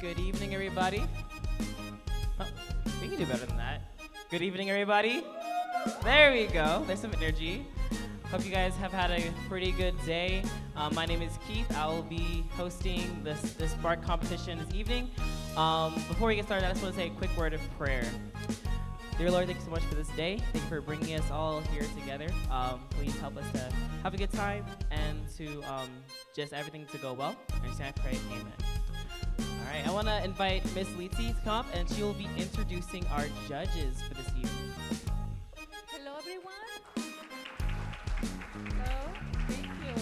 Good evening, everybody. Oh, we can do better than that. Good evening, everybody. There we go. There's some energy. Hope you guys have had a pretty good day. My name is Keith. I will be hosting this art competition this evening. Before we get started, I just want to say a quick word of prayer. Dear Lord, thank you so much for this day. Thank you for bringing us all here together. Please help us to have a good time and to just everything to go well. And just I pray, amen. All right, I want to invite Miss Litsi to come up, and she will be introducing our judges for this evening. Hello, everyone. Hello, thank you.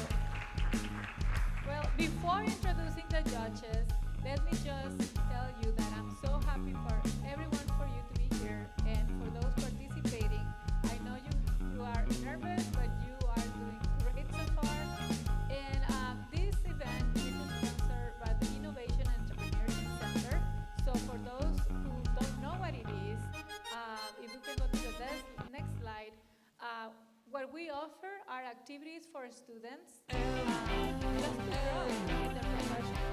Well, before introducing the judges, let me just tell you that I'm so happy for everyone for you to be here, and for those participating. I know you are nervous, but you are doing great so far. And this event is sponsored by the Innovation and Entrepreneurship Center. So for those who don't know what it is, if we can go to the next slide, what we offer are activities for students just to grow in their professional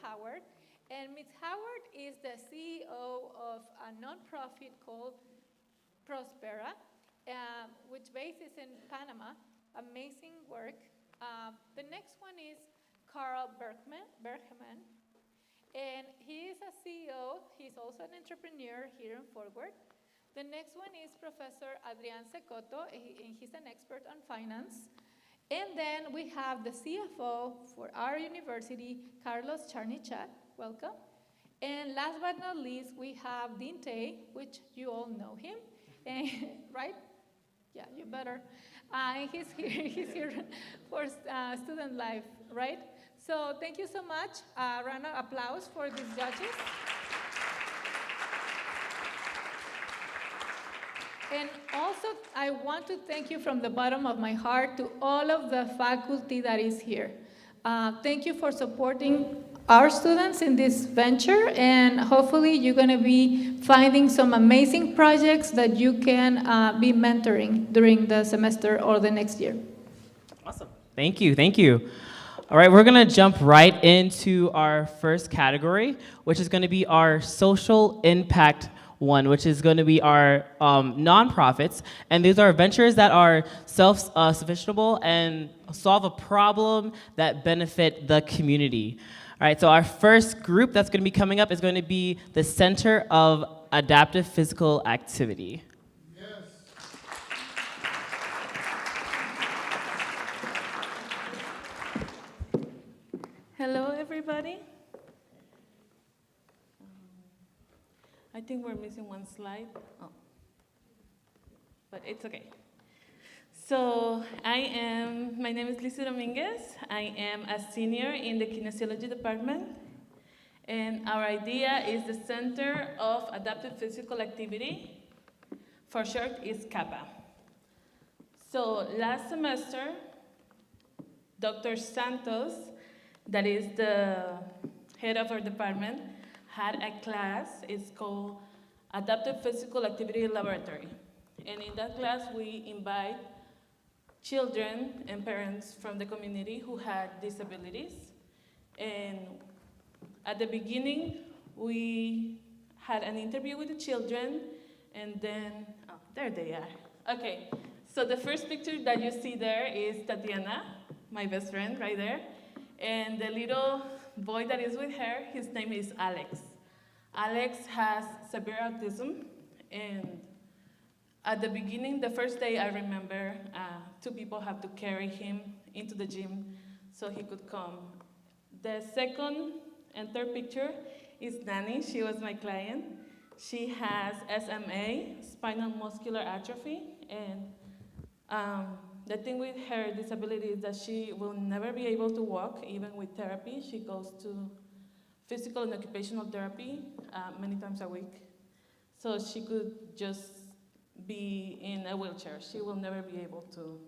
Howard, and Ms. Howard is the CEO of a nonprofit called Prospera, which bases in Panama. Amazing work. The next one is Carl Bergman, and he is a CEO. He's also an entrepreneur here in Fort Worth. The next one is Professor Adrián Secoto, and he's an expert on finance. And then we have the CFO for our university, Carlos Charnichat. Welcome. And last but not least, we have Dean Tay, which you all know him, right? Yeah, you better. He's here for student life, right? So thank you so much. Round of applause for these judges. And also, I want to thank you from the bottom of my heart to all of the faculty that is here. Thank you for supporting our students in this venture, and hopefully you're going to be finding some amazing projects that you can be mentoring during the semester or the next year. Awesome. Thank you. Thank you. All right, we're going to jump right into our first category, which is going to be our social impact one, which is going to be our nonprofits, and these are ventures that are self-sufficientable and solve a problem that benefit the community. All right, so our first group that's going to be coming up is going to be the Center of Adaptive Physical Activity. Hello, everybody. I think we're missing one slide. Oh. But it's okay. So my name is Lisa Dominguez. I am a senior in the kinesiology department. And our idea is the Center of Adaptive Physical Activity. For short, is CAPA. So last semester, Dr. Santos, that is the head of our department, had a class. It's called Adaptive Physical Activity Laboratory. And in that class, we invite children and parents from the community who had disabilities. And at the beginning, we had an interview with the children, and then, oh, there they are. Okay, so the first picture that you see there is Tatiana, my best friend right there. And the little boy that is with her, his name is Alex. Alex has severe autism, and at the beginning, the first day, I remember 2 people have to carry him into the gym so he could come. The second and third picture is Nani. She was my client. She has SMA, spinal muscular atrophy, and the thing with her disability is that she will never be able to walk, even with therapy. She goes to physical and occupational therapy many times a week. So she could just be in a wheelchair. She will never be able to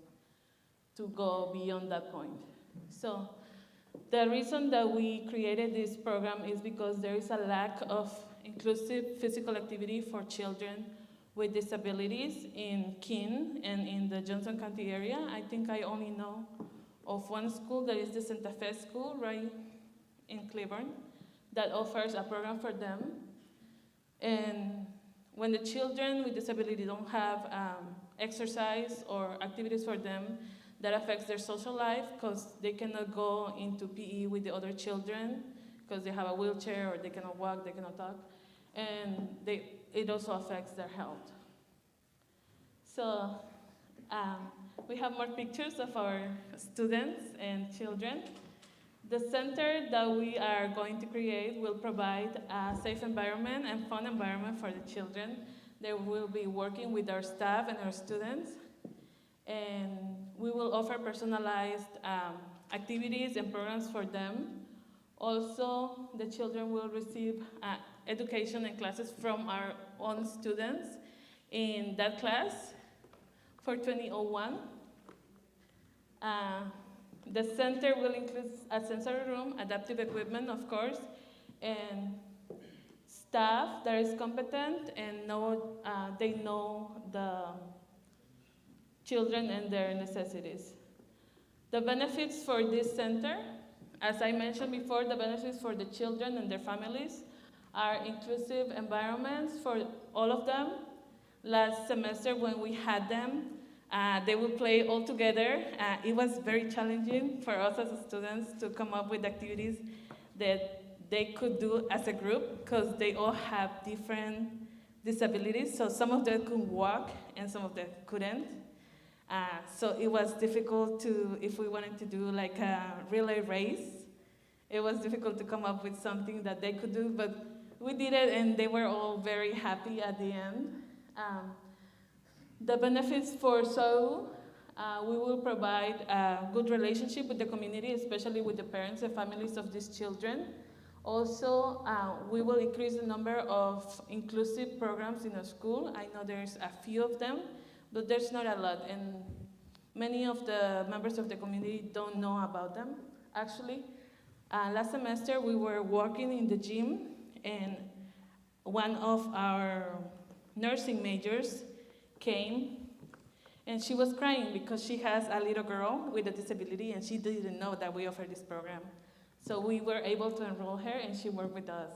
go beyond that point. So the reason that we created this program is because there is a lack of inclusive physical activity for children with disabilities in Keene and in the Johnson County area. I think I only know of one school, that is the Santa Fe School right in Cleburne, that offers a program for them. And when the children with disability don't have exercise or activities for them, that affects their social life because they cannot go into PE with the other children because they have a wheelchair or they cannot walk, they cannot talk. And it also affects their health. So we have more pictures of our students and children. The center that we are going to create will provide a safe environment and fun environment for the children. They will be working with our staff and our students. And we will offer personalized activities and programs for them. Also, the children will receive education and classes from our own students in that class for 2001. The center will include a sensory room, adaptive equipment, of course, and staff that is competent and they know the children and their necessities. The benefits for this center, as I mentioned before, the benefits for the children and their families are inclusive environments for all of them. Last semester when we had them, they would play all together. It was very challenging for us as students to come up with activities that they could do as a group because they all have different disabilities. So some of them could walk and some of them couldn't. So it was difficult if we wanted to do like a relay race, it was difficult to come up with something that they could do, but we did it and they were all very happy at the end. The benefits for SWAU, we will provide a good relationship with the community, especially with the parents and families of these children. Also, we will increase the number of inclusive programs in the school. I know there's a few of them, but there's not a lot, and many of the members of the community don't know about them, actually. Last semester, we were working in the gym, and one of our nursing majors came, and she was crying because she has a little girl with a disability, and she didn't know that we offer this program. So we were able to enroll her, and she worked with us.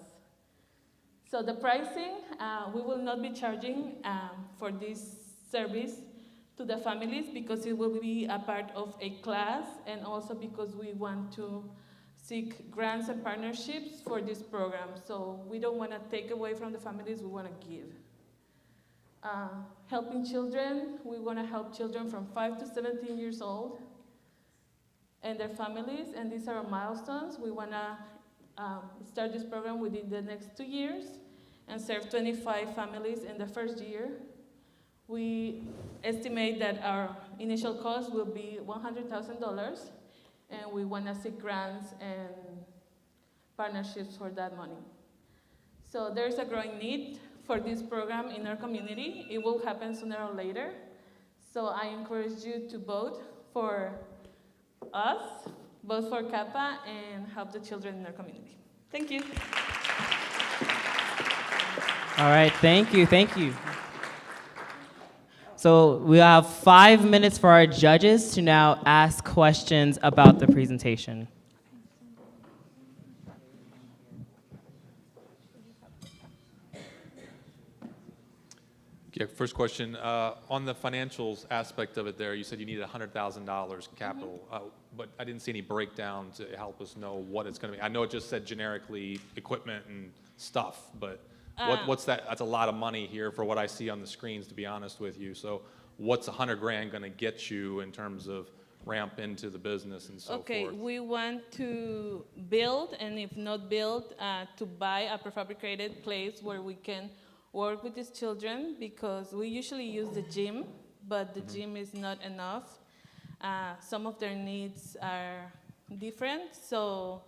So the pricing, we will not be charging for this service to the families because it will be a part of a class, and also because we want to seek grants and partnerships for this program. So we don't want to take away from the families, we want to give. Helping children, we want to help children from 5 to 17 years old and their families, and these are our milestones. We want to start this program within the next 2 years and serve 25 families in the first year. We estimate that our initial cost will be $100,000, and we want to seek grants and partnerships for that money. So there's a growing need for this program in our community. It will happen sooner or later. So I encourage you to vote for us, vote for CAPA, and help the children in our community. Thank you. All right, thank you, thank you. So we have 5 minutes for our judges to now ask questions about the presentation. Yeah, first question, on the financials aspect of it there, you said you needed $100,000 capital, but I didn't see any breakdown to help us know what it's going to be. I know it just said generically equipment and stuff, but what's that? That's a lot of money here for what I see on the screens, to be honest with you. So what's $100,000 going to get you in terms of ramp into the business and so Okay, forth? we want to build, and if not build, to buy a prefabricated place where we can work with these children, because we usually use the gym, but the gym is not enough. Some of their needs are different, so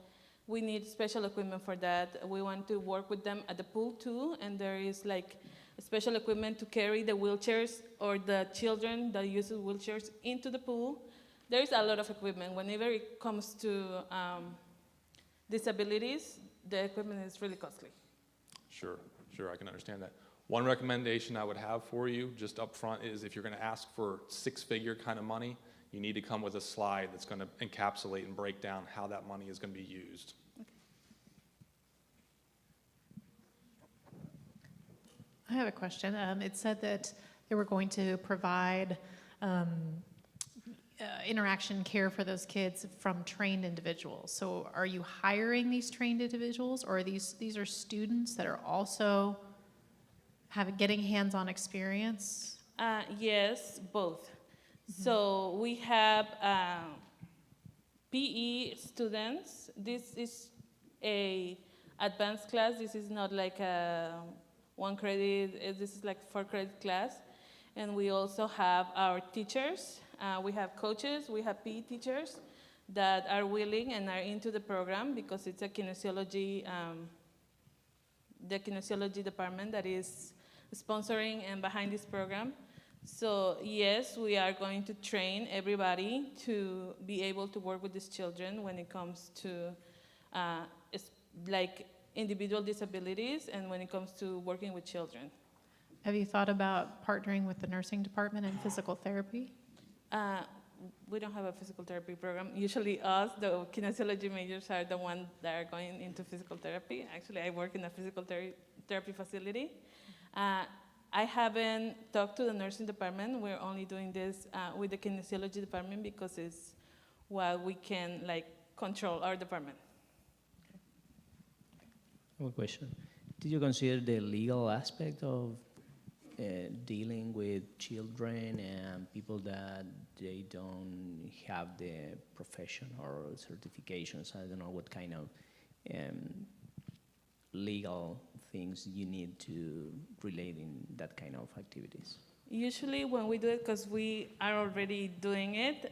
we need special equipment for that. We want to work with them at the pool too, and there is like special equipment to carry the wheelchairs or the children that use wheelchairs into the pool. There is a lot of equipment. Whenever it comes to disabilities, the equipment is really costly. Sure, I can understand that. One recommendation I would have for you, just up front, is if you're going to ask for six-figure kind of money, you need to come with a slide that's going to encapsulate and break down how that money is going to be used. I have a question. It said that they were going to provide interaction care for those kids from trained individuals. So are you hiring these trained individuals, or are these are students that are also getting hands-on experience? Yes, both. So we have PE students. This is a advanced class. This is not like a 1 credit. This is like 4 credit class. And we also have our teachers. We have coaches. We have PE teachers that are willing and are into the program, because it's a kinesiology, the kinesiology department that is sponsoring and behind this program. So yes, we are going to train everybody to be able to work with these children when it comes to like individual disabilities and when it comes to working with children. Have you thought about partnering with the nursing department and physical therapy? We don't have a physical therapy program. Usually us, the kinesiology majors, are the ones that are going into physical therapy. Actually, I work in a physical therapy facility. I haven't talked to the nursing department. We're only doing this with the kinesiology department because it's what we can like control our department. One question. Did you consider the legal aspect of dealing with children and people that they don't have the profession or certifications? I don't know what kind of legal things you need to relate in that kind of activities. Usually when we do it, because we are already doing it,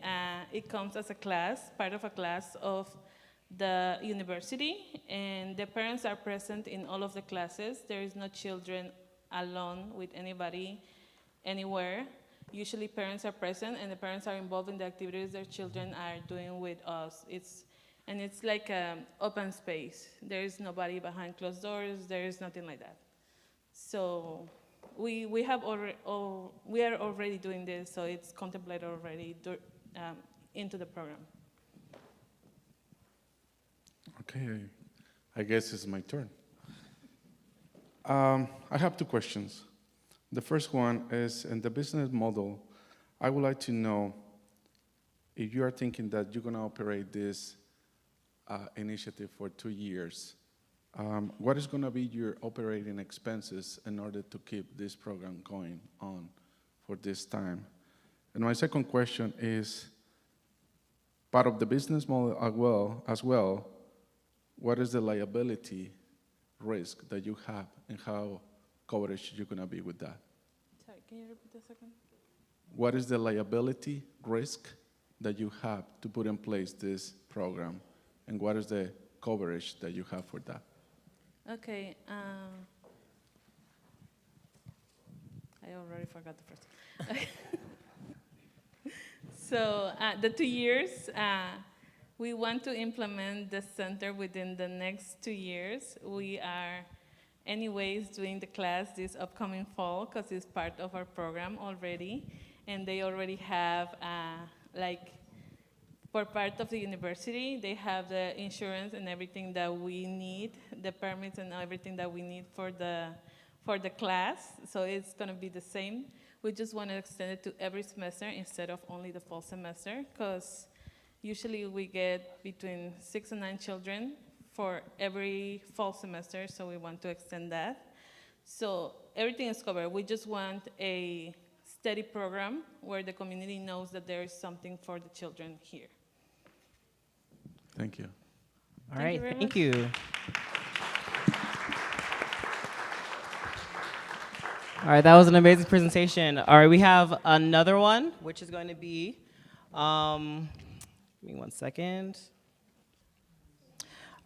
it comes as a class, part of a class of the university, and the parents are present in all of the classes. There is no children alone with anybody anywhere. Usually parents are present and the parents are involved in the activities their children are doing with us. It's like an open space. There is nobody behind closed doors. There is nothing like that. So we are already doing this, so it's contemplated already into the program. Okay, I guess it's my turn. I have 2 questions. The first one is, in the business model, I would like to know if you are thinking that you're going to operate this initiative for 2 years, what is going to be your operating expenses in order to keep this program going on for this time? And my second question is, part of the business model as well, what is the liability risk that you have and how coverage you're going to be with that? Sorry, can you repeat the second? What is the liability risk that you have to put in place this program, and what is the coverage that you have for that? Okay. I already forgot the first. So the 2 years, we want to implement the center within the next 2 years. We are anyways doing the class this upcoming fall because it's part of our program already. And they already have, for part of the university, they have the insurance and everything that we need, the permits and everything that we need for the class. So it's going to be the same. We just want to extend it to every semester instead of only the fall semester, because usually we get between 6 and 9 children for every fall semester, so we want to extend that. So everything is covered. We just want a steady program where the community knows that there is something for the children here. Thank you. All Thank right, you very thank much. you. All right, that was an amazing presentation. All right, we have another one, which is going to be, give me 1 second.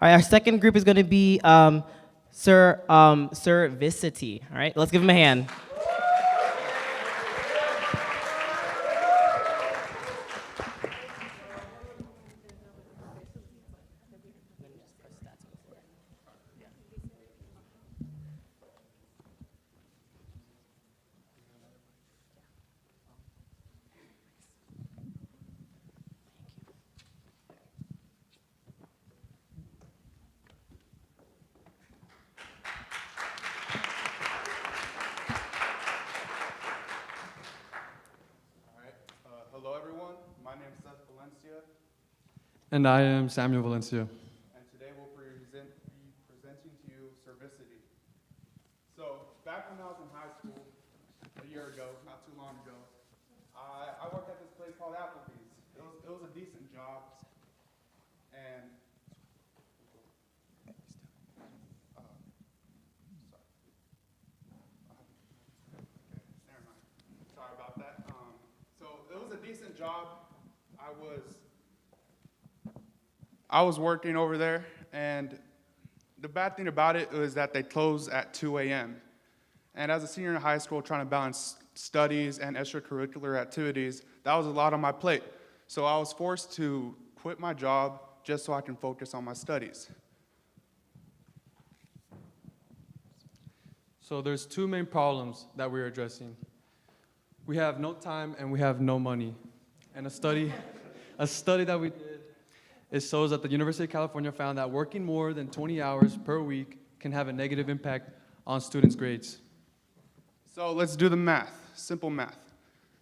All right, our second group is going to be Servicity. All right, let's give him a hand. Hello, everyone. My name is Seth Valencia, And I am Samuel Valencia. and today we'll be presenting to you Servicity. So, back when I was in high school, a year ago, not too long ago, I worked at this place called Applebee's. It was a decent job, and never mind. Sorry about that. So it was a decent job. I was working over there, and the bad thing about it was that they closed at 2 a.m. And as a senior in high school, trying to balance studies and extracurricular activities, that was a lot on my plate. So I was forced to quit my job just so I can focus on my studies. So there's two main problems that we're addressing. We have no time and we have no money. And a study that we did, it shows that the University of California found that working more than 20 hours per week can have a negative impact on students' grades. So let's do the math, simple math.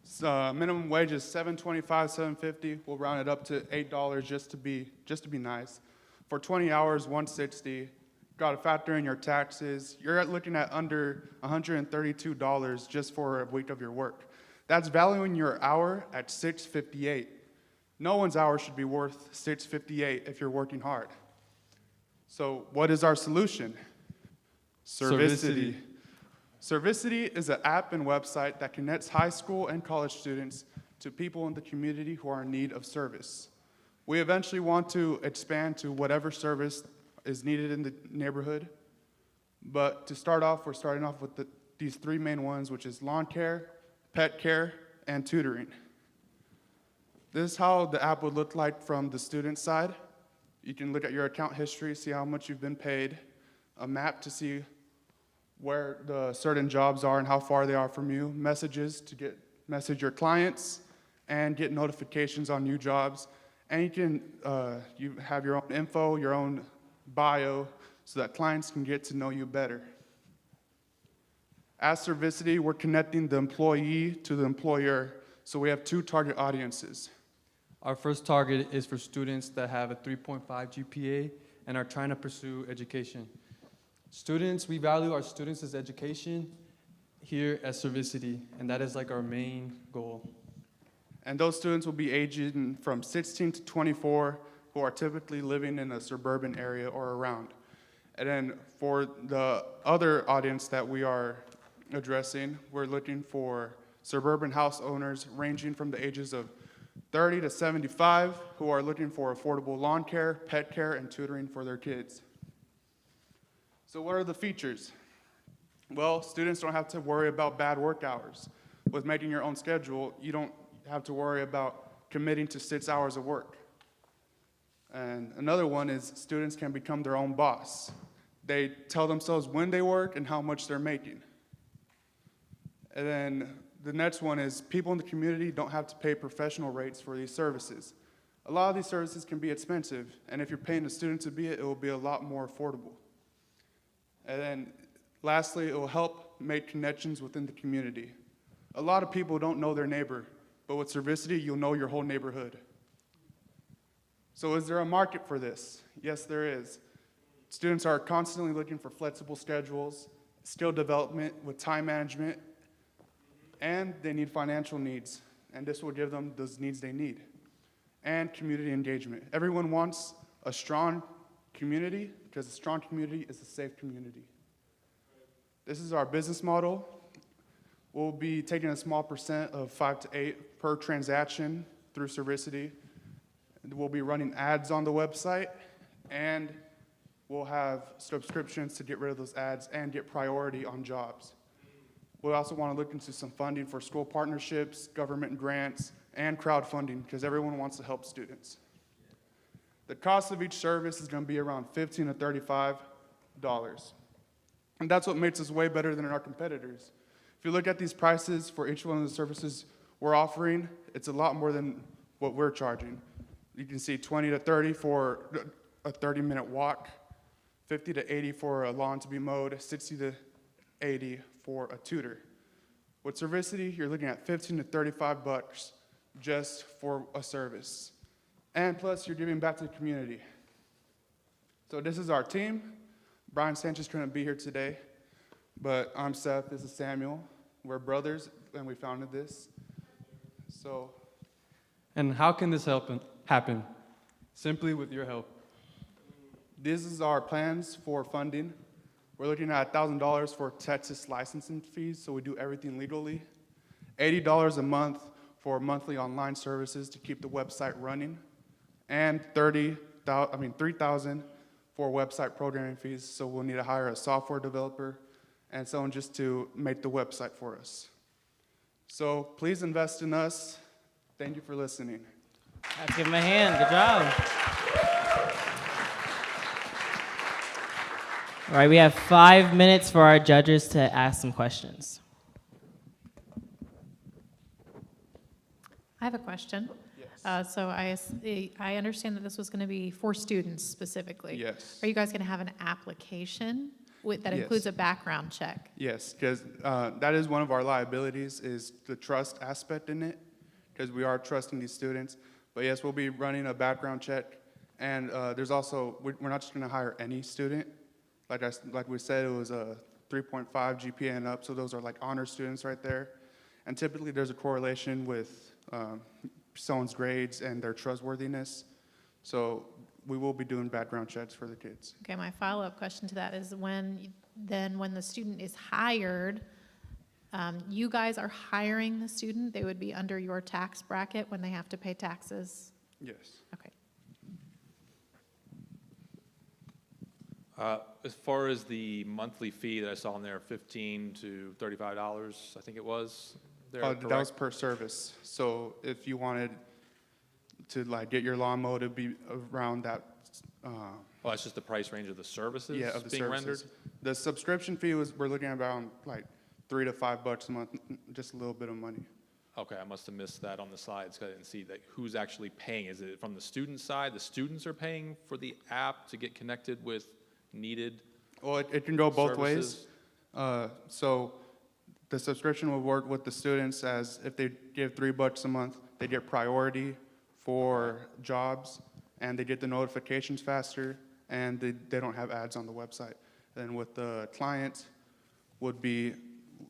So minimum wage is $7.25, $7.50. We'll round it up to $8 just to be nice. For 20 hours, $160. Got to factor in your taxes. You're looking at under $132 just for a week of your work. That's valuing your hour at $6.58. No one's hour should be worth $6.58 if you're working hard. So what is our solution? Servicity. Servicity is an app and website that connects high school and college students to people in the community who are in need of service. We eventually want to expand to whatever service is needed in the neighborhood. But to start off, we're starting off with these three main ones, which is lawn care, pet care, and tutoring. This is how the app would look like from the student side. You can look at your account history, see how much you've been paid, a map to see where the certain jobs are and how far they are from you, messages to message your clients, and get notifications on new jobs. And you have your own info, your own bio, so that clients can get to know you better. As Servicity, we're connecting the employee to the employer, so we have two target audiences. Our first target is for students that have a 3.5 GPA and are trying to pursue education. We value our students' education here at Servicity, and that is like our main goal. And those students will be aging from 16 to 24, who are typically living in a suburban area or around. And then for the other audience that we are addressing, we're looking for suburban house owners ranging from the ages of 30 to 75 who are looking for affordable lawn care, pet care, and tutoring for their kids. So what are the features? Well, students don't have to worry about bad work hours. With making your own schedule, you don't have to worry about committing to 6 hours of work. And another one is students can become their own boss. They tell themselves when they work and how much they're making. And then the next one is people in the community don't have to pay professional rates for these services. A lot of these services can be expensive, and if you're paying a student to be it will be a lot more affordable. And then lastly, it will help make connections within the community. A lot of people don't know their neighbor, but with Servicity, you'll know your whole neighborhood. So is there a market for this? Yes, there is. Students are constantly looking for flexible schedules, skill development with time management, And they need financial needs, and this will give them those needs they need. And community engagement. Everyone wants a strong community because a strong community is a safe community. This is our business model. We'll be taking a small percent of 5 to 8 per transaction through Servicity. We'll be running ads on the website, and we'll have subscriptions to get rid of those ads and get priority on jobs. We also want to look into some funding for school partnerships, government grants, and crowdfunding because everyone wants to help students. The cost of each service is going to be around $15 to $35. And that's what makes us way better than our competitors. If you look at these prices for each one of the services we're offering, it's a lot more than what we're charging. You can see 20 to 30 for a 30-minute walk, 50 to 80 for a lawn to be mowed, 60 to 80 for a tutor. With Servicity, you're looking at 15 to 35 bucks just for a service. And plus, you're giving back to the community. So this is our team. Brian Sanchez couldn't be here today, but I'm Seth, this is Samuel. We're brothers, and we founded this. So. And how can this happen? Simply with your help. This is our plans for funding. We're looking at $1,000 for Texas licensing fees, so we do everything legally. $80 a month for monthly online services to keep the website running, and $3,000 for website programming fees. So we'll need to hire a software developer and someone just to make the website for us. So please invest in us. Thank you for listening. Let's give him a hand. Good job. All right, we have 5 minutes for our judges to ask some questions. I have a question. Yes. So I understand that this was going to be for students specifically. Yes. Are you guys going to have an application that includes Yes. a background check? Yes, because that is one of our liabilities is the trust aspect in it, because we are trusting these students. But yes, we'll be running a background check. And there's also, we're not just going to hire any student. Like we said, it was a 3.5 GPA and up, so those are like honor students right there. And typically there's a correlation with someone's grades and their trustworthiness. So we will be doing background checks for the kids. Okay, my follow-up question to that is when the student is hired, you guys are hiring the student, they would be under your tax bracket when they have to pay taxes? Yes. Okay. As far as the monthly fee that I saw in there, $15 to $35, I think it was. That was per service. So if you wanted to get your lawn mowed, it'd be around that. Well, that's just the price range of the services Yeah, of the being services. rendered? The subscription fee we're looking at around $3 to $5 a month, just a little bit of money. Okay, I must have missed that on the slides 'cause I didn't see that. Who's actually paying? Is it from the student side? The students are paying for the app to get connected with needed Well, it can go both services? ways. So the subscription will work with the students as if they give $3 a month, they get priority for jobs, and they get the notifications faster, and they don't have ads on the website. And with the client would be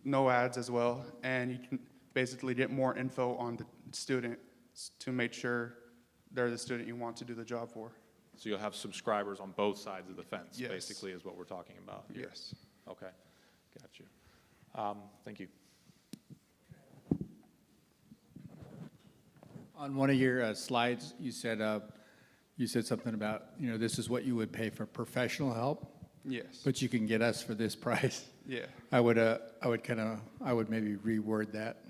no ads as well, and you can basically get more info on the student to make sure they're the student you want to do the job for. So you'll have subscribers on both sides of the fence, Yes. basically, is what we're talking about here. Yes. Okay, got you. Thank you. On one of your slides, you said something about, this is what you would pay for professional help, Yes. but you can get us for this price. Yeah. I would maybe reword that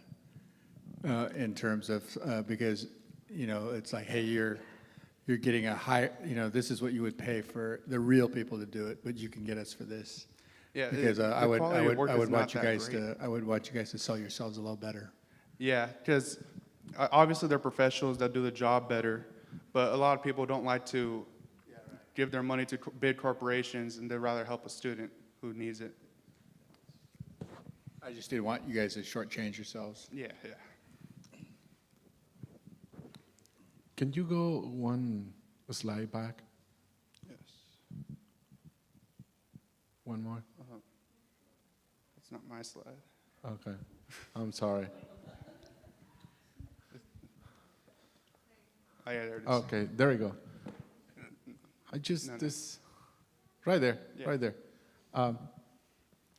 in terms of because it's like, hey, you're getting a high, this is what you would pay for the real people to do it, but you can get us for this. Yeah. Because the I would quality of work is want not you that guys great. to sell yourselves a little better. Yeah, because obviously they're professionals that do the job better, but a lot of people don't like to give their money to big corporations, and they'd rather help a student who needs it. I just didn't want you guys to shortchange yourselves. Yeah. Can you go one slide back? Yes. One more? That's not my slide. Okay. I'm sorry. Oh, yeah, there it is. Okay, there we go. I just, No. this, right there, Yeah. right there.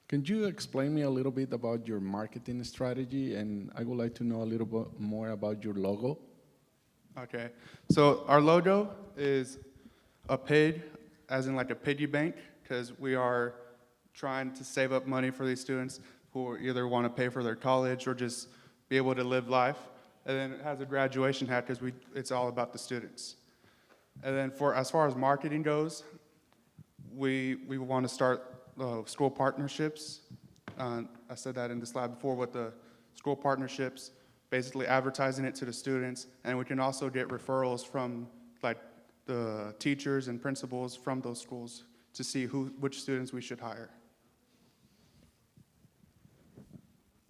Can you explain me a little bit about your marketing strategy? And I would like to know a little bit more about your logo. Okay, so our logo is a pig, as in like a piggy bank, because we are trying to save up money for these students who either want to pay for their college or just be able to live life. And then it has a graduation hat because it's all about the students. And then as far as marketing goes, we want to start school partnerships. I said that in the slide before with the school partnerships, basically advertising it to the students, and we can also get referrals from like the teachers and principals from those schools to see which students we should hire.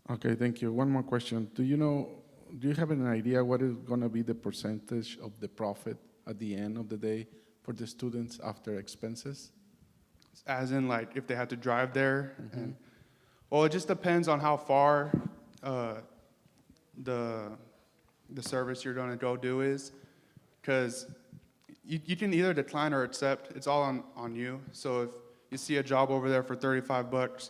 Okay, thank you. One more question. Do you have an idea what is going to be the percentage of the profit at the end of the day for the students after expenses? As in, like, if they had to drive there? And, well, it just depends on how far the service you're going to go do is, because you can either decline or accept. It's all on you. So if you see a job over there for $35,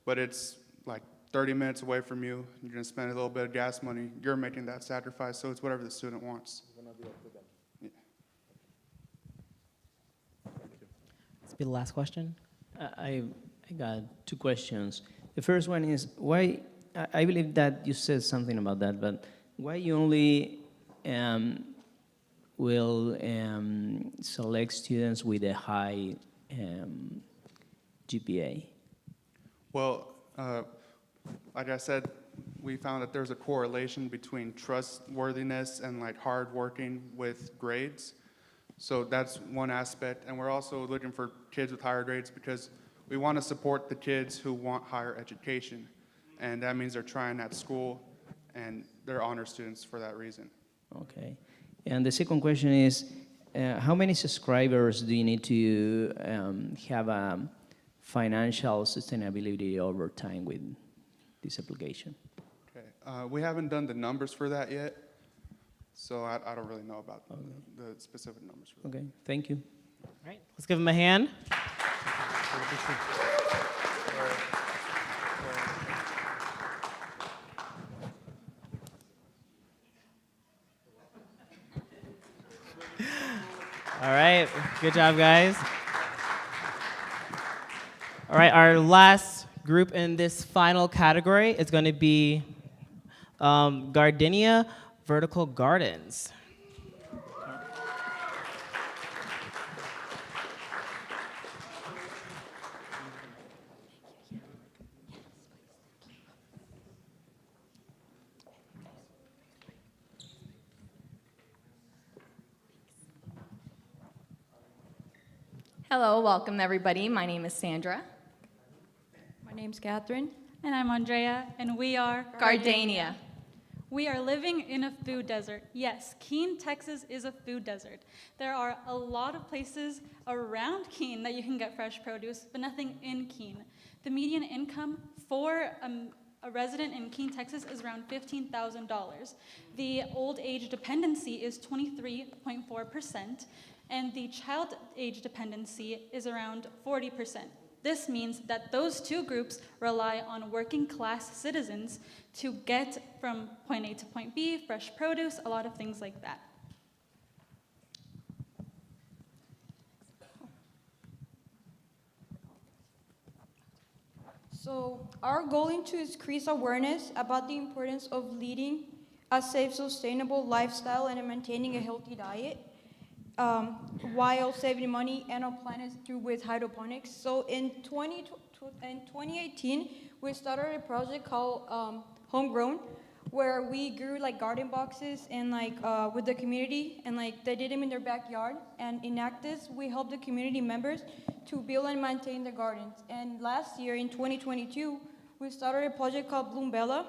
but it's like 30 minutes away from you, you're going to spend a little bit of gas money, you're making that sacrifice, so it's whatever the student wants. Yeah. This will be the last question. I got two questions. The first one is why, I believe that you said something about that, but why you only will select students with a high GPA? Well, like I said, we found that there's a correlation between trustworthiness and like hard working with grades. So that's one aspect. And we're also looking for kids with higher grades because we want to support the kids who want higher education. And that means they're trying at school and they're honor students for that reason. Okay. And the second question is, how many subscribers do you need to have a financial sustainability over time with this application? Okay. We haven't done the numbers for that yet, so I don't really know about the specific numbers for that. Okay, thank you. All right, let's give him a hand. All right, good job, guys. All right, our last group in this final category is going to be Gardenia Vertical Gardens. Hello, welcome everybody. My name is Sandra. My name's Catherine. And I'm Andrea, and we are Gardenia. We are living in a food desert. Yes, Keene, Texas is a food desert. There are a lot of places around Keene that you can get fresh produce, but nothing in Keene. The median income for a resident in Keene, Texas is around $15,000. The old age dependency is 23.4%, and the child age dependency is around 40%. This means that those two groups rely on working class citizens to get from point A to point B, fresh produce, a lot of things like that. So our goal is to increase awareness about the importance of leading a safe, sustainable lifestyle and maintaining a healthy diet while saving money and our planet through with hydroponics. So in 2018, we started a project called Homegrown, where we grew like garden boxes and like with the community, and like they did them in their backyard. And in Actis, we helped the community members to build and maintain the gardens. And last year in 2022, we started a project called Bloom Bella,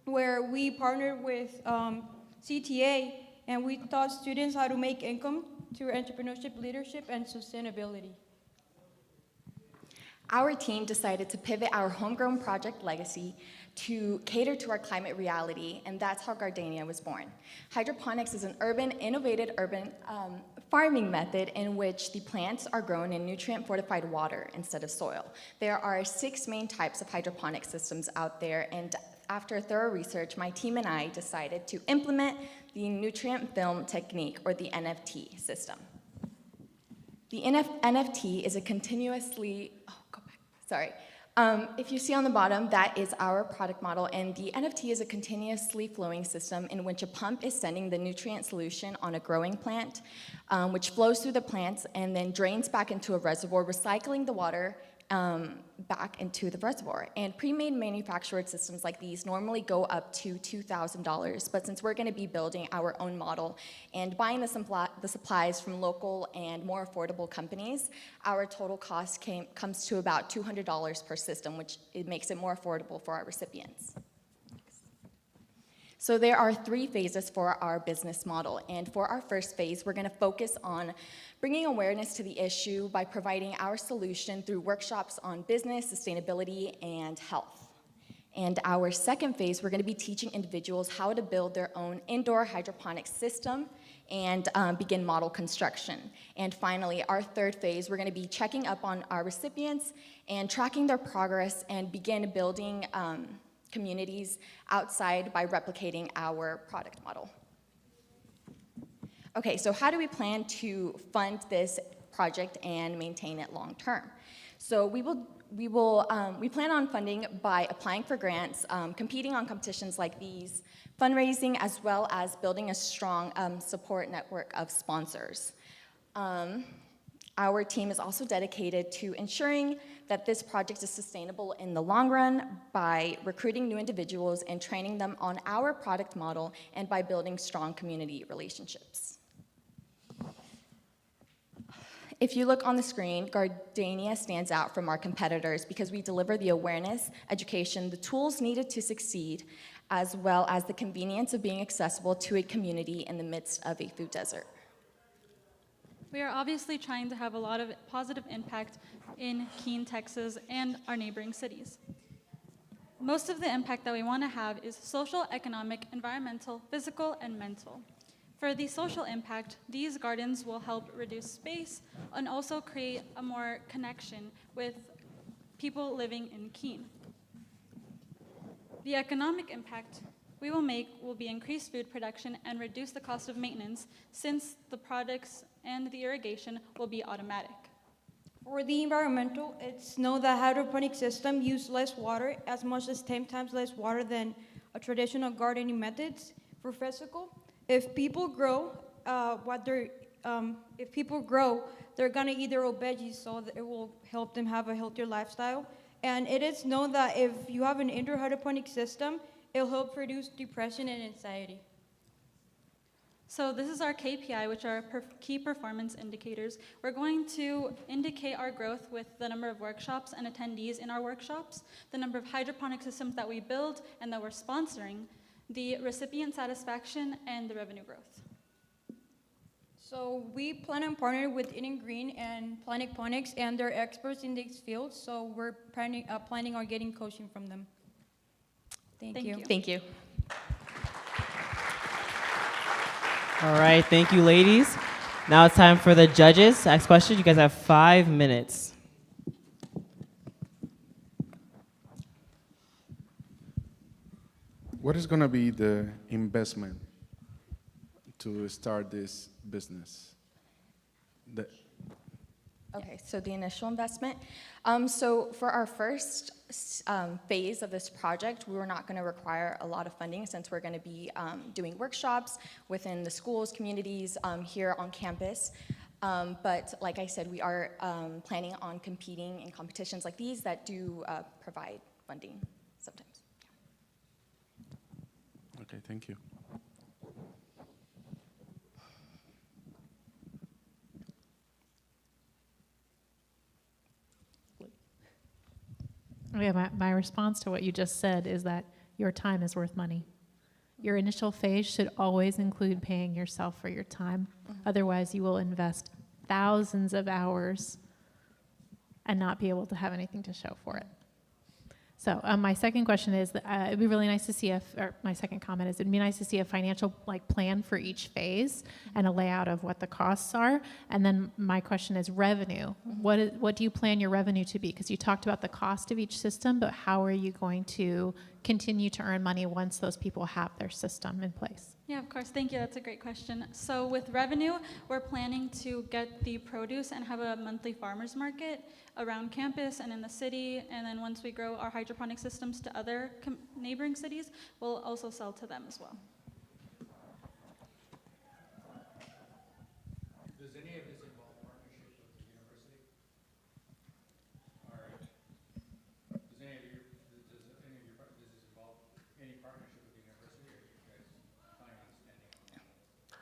where we partnered with CTA, and we taught students how to make income through entrepreneurship, leadership, and sustainability. Our team decided to pivot our homegrown project legacy to cater to our climate reality, and that's how Gardenia was born. Hydroponics is an innovative urban farming method in which the plants are grown in nutrient-fortified water instead of soil. There are 6 main types of hydroponic systems out there, and after thorough research, my team and I decided to implement the nutrient film technique, or the NFT system. The NFT is a continuously, if you see on the bottom, that is our product model, and the NFT is a continuously flowing system in which a pump is sending the nutrient solution on a growing plant, which flows through the plants and then drains back into a reservoir, recycling the water back into the reservoir. And pre-made manufactured systems like these normally go up to $2,000, but since we're going to be building our own model and buying the supplies from local and more affordable companies, our total cost comes to about $200 per system, which it makes it more affordable for our recipients. So there are 3 phases for our business model, and for our first phase, we're going to focus on bringing awareness to the issue by providing our solution through workshops on business, sustainability, and health. And our second phase, we're going to be teaching individuals how to build their own indoor hydroponic system and begin model construction. And finally, our third phase, we're going to be checking up on our recipients and tracking their progress and begin building communities outside by replicating our product model. Okay, so how do we plan to fund this project and maintain it long term? So we plan on funding by applying for grants, competing on competitions like these, fundraising, as well as building a strong support network of sponsors. Our team is also dedicated to ensuring that this project is sustainable in the long run by recruiting new individuals and training them on our product model and by building strong community relationships. If you look on the screen, Gardenia stands out from our competitors because we deliver the awareness, education, the tools needed to succeed, as well as the convenience of being accessible to a community in the midst of a food desert. We are obviously trying to have a lot of positive impact in Keene, Texas, and our neighboring cities. Most of the impact that we want to have is social, economic, environmental, physical, and mental. For the social impact, these gardens will help reduce space and also create a more connection with people living in Keene. The economic impact we will make will be increased food production and reduce the cost of maintenance, since the products and the irrigation will be automatic. For the environmental, it's known that hydroponic system use less water, as much as 10 times less water than a traditional gardening methods. For physical, if people grow, they're gonna eat their own veggies, so that it will help them have a healthier lifestyle. And it is known that if you have an indoor hydroponic system, it'll help reduce depression and anxiety. So this is our KPI, which are key performance indicators. We're going to indicate our growth with the number of workshops and attendees in our workshops, the number of hydroponic systems that we build and that we're sponsoring, the recipient satisfaction, and the revenue growth. So we plan on partnering with Eating Green and Planetponics, and they're experts in these fields, so we're planning on getting coaching from them. Thank you. Thank you. All right, thank you, ladies. Now it's time for the judges to ask questions. You guys have 5 minutes. What is going to be the investment to start this business? Okay, so the initial investment. So for our first phase of this project, we were not going to require a lot of funding, since we're going to be doing workshops within the schools, communities here on campus. But like I said, we are planning on competing in competitions like these that do provide funding sometimes. Okay, thank you. Okay, my response to what you just said is that your time is worth money. Your initial phase should always include paying yourself for your time. Otherwise, you will invest thousands of hours and not be able to have anything to show for it. So my second question is, it'd be really nice to see my second comment is, it'd be nice to see a financial plan for each phase and a layout of what the costs are. And then my question is revenue. What do you plan your revenue to be? Because you talked about the cost of each system, but how are you going to continue to earn money once those people have their system in place? Yeah, of course. Thank you. That's a great question. So with revenue, we're planning to get the produce and have a monthly farmers market around campus and in the city. And then once we grow our hydroponic systems to other neighboring cities, we'll also sell to them as well. Does any of this involve partnership with the university? Or does this involve any partnership with the university, or are you guys planning on spending on that?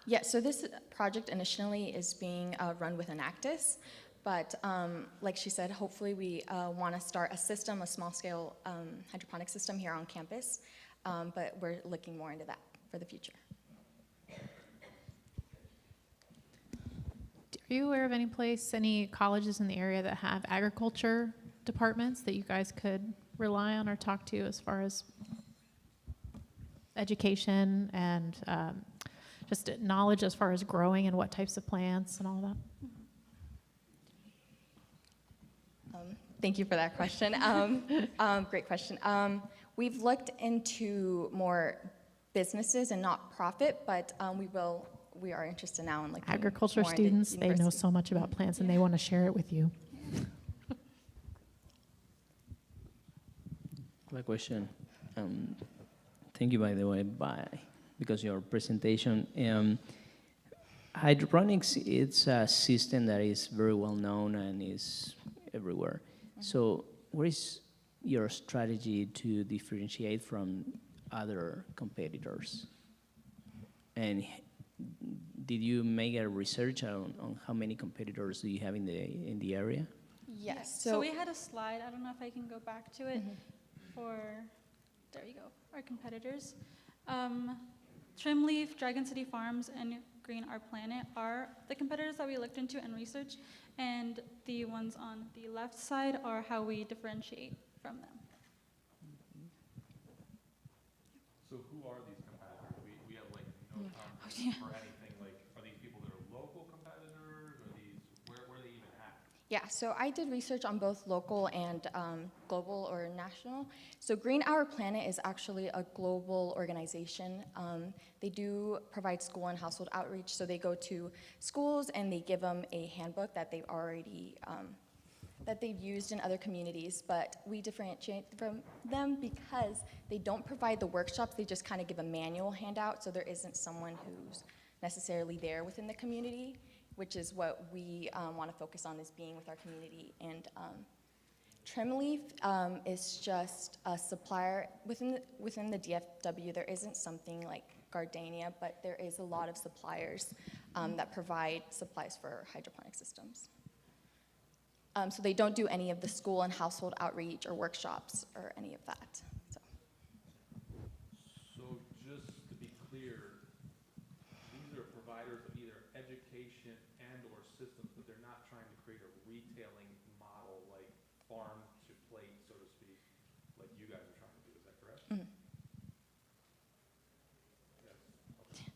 Yeah, so this project initially is being run with Enactus, but like she said, hopefully we want to start a system, a small-scale hydroponic system here on campus, but we're looking more into that for the future. Are you aware of any colleges in the area that have agriculture departments that you guys could rely on or talk to as far as education and just knowledge as far as growing and what types of plants and all that? Thank you for that question. Great question. We've looked into more businesses and not profit, but we are interested now in looking Agriculture more into students, they know university. so much about plants and they want to share it with you. My question. Thank you, by the way, because your presentation. Hydroponics, it's a system that is very well known and is everywhere. So what is your strategy to differentiate from other competitors? And did you make a research on how many competitors do you have in the area? Yes. So we had a slide. I don't know if I can go back to it there you go, our competitors. Trimleaf, Dragon City Farms, and Green Our Planet are the competitors that we looked into and researched, and the ones on the left side are how we differentiate from them. So who are these competitors? We have like no time for anything. Like, are these people that are local competitors? Or these where are they even at? Yeah, so I did research on both local and global or national. So Green Our Planet is actually a global organization. They do provide school and household outreach, so they go to schools and they give them a handbook that they've already that they've used in other communities, but we differentiate from them because they don't provide the workshops, they just kind of give a manual handout, so there isn't someone who's necessarily there within the community, which is what we want to focus on, is being with our community. And Trimleaf is just a supplier within the DFW. There isn't something like Gardenia, but there is a lot of suppliers that provide supplies for hydroponic systems. So they don't do any of the school and household outreach or workshops or any of that. So just to be clear, these are providers of either education and or systems, but they're not trying to create a retailing model like farm to plate, so to speak, like you guys are trying to do. Is that correct? Mm-hmm. Yes. Okay.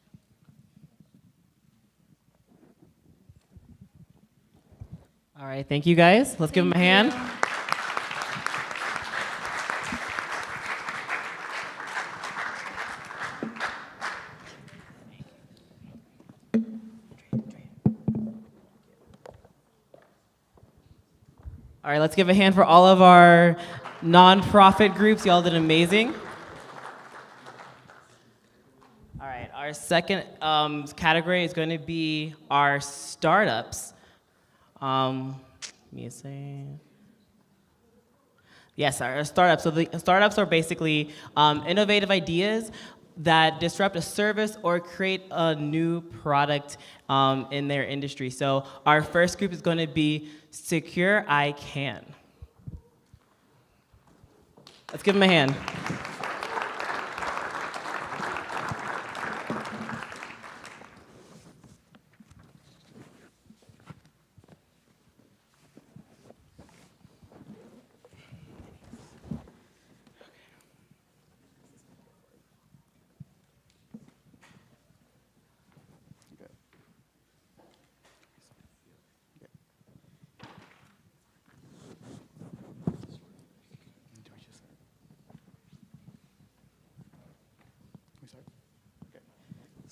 All right, thank you guys. Let's give them a hand. All right, let's give a hand for all of our nonprofit groups. Y'all did amazing. All right, our second category is going to be our startups. Give me a second. Yes, our startups. So the startups are basically innovative ideas that disrupt a service or create a new product in their industry. So our first group is going to be Secure I Can. Let's give them a hand.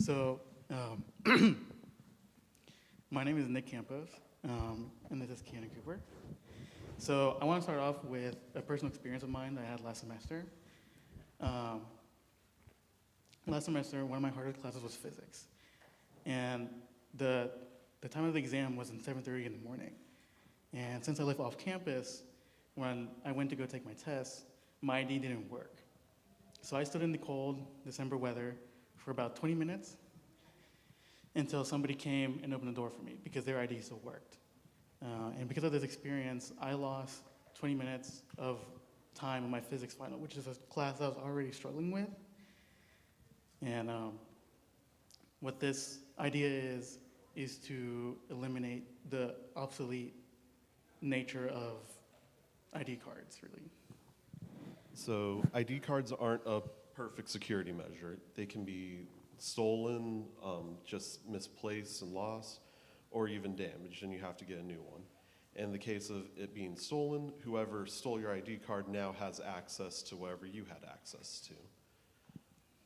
So, my name is Nick Campos, and this is Keene Cooper. So I want to start off with a personal experience of mine that I had last semester. Last semester, one of my hardest classes was physics. And the time of the exam was in 7:30 in the morning. And since I live off campus, when I went to go take my test, my ID didn't work. So I stood in the cold December weather for about 20 minutes until somebody came and opened the door for me because their ID still worked. And because of this experience, I lost 20 minutes of time on my physics final, which is a class I was already struggling with. And what this idea is to eliminate the obsolete nature of ID cards, really. So ID cards aren't a perfect security measure. They can be stolen, just misplaced and lost, or even damaged, and you have to get a new one. In the case of it being stolen, whoever stole your ID card now has access to whatever you had access to.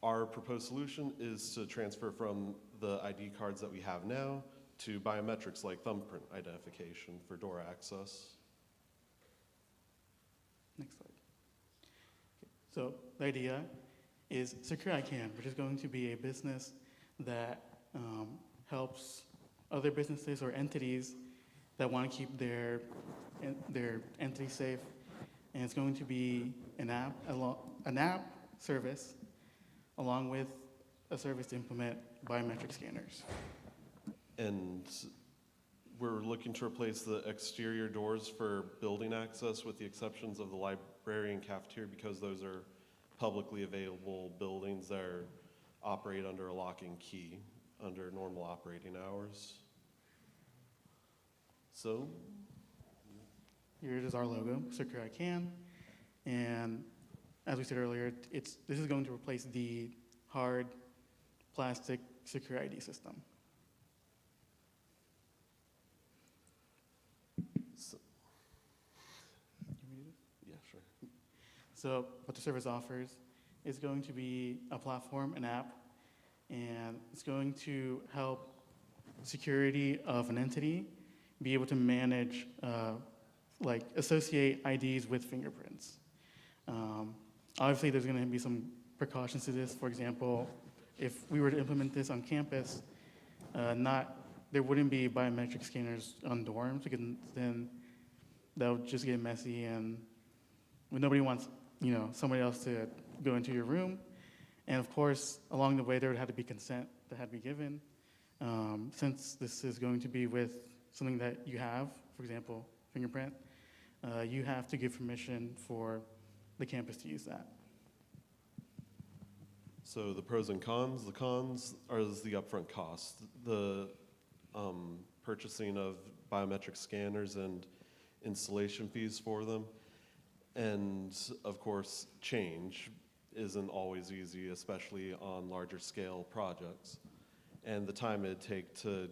Our proposed solution is to transfer from the ID cards that we have now to biometrics like thumbprint identification for door access. Next slide. Okay. So the idea is Secure ICANN, which is going to be a business that helps other businesses or entities that want to keep their entity safe, and it's going to be an app service along with a service to implement biometric scanners. And we're looking to replace the exterior doors for building access with the exceptions of the library and cafeteria because those are publicly available buildings that operate under a lock and key under normal operating hours. So, here is our logo, Secure ICANN, and as we said earlier, this is going to replace the hard plastic secure ID system. So, yeah, sure. So what the service offers is going to be a platform, an app, and it's going to help security of an entity be able to manage, like associate IDs with fingerprints. Obviously, there's going to be some precautions to this. For example, if we were to implement this on campus, there wouldn't be biometric scanners on dorms because then that would just get messy, and nobody wants somebody else to go into your room. And of course, along the way, there would have to be consent that had to be given. Since this is going to be with something that you have, for example, fingerprint, you have to give permission for the campus to use that. So the pros and cons. The cons is the upfront cost. The purchasing of biometric scanners and installation fees for them. And of course, change isn't always easy, especially on larger scale projects. And the time it'd take to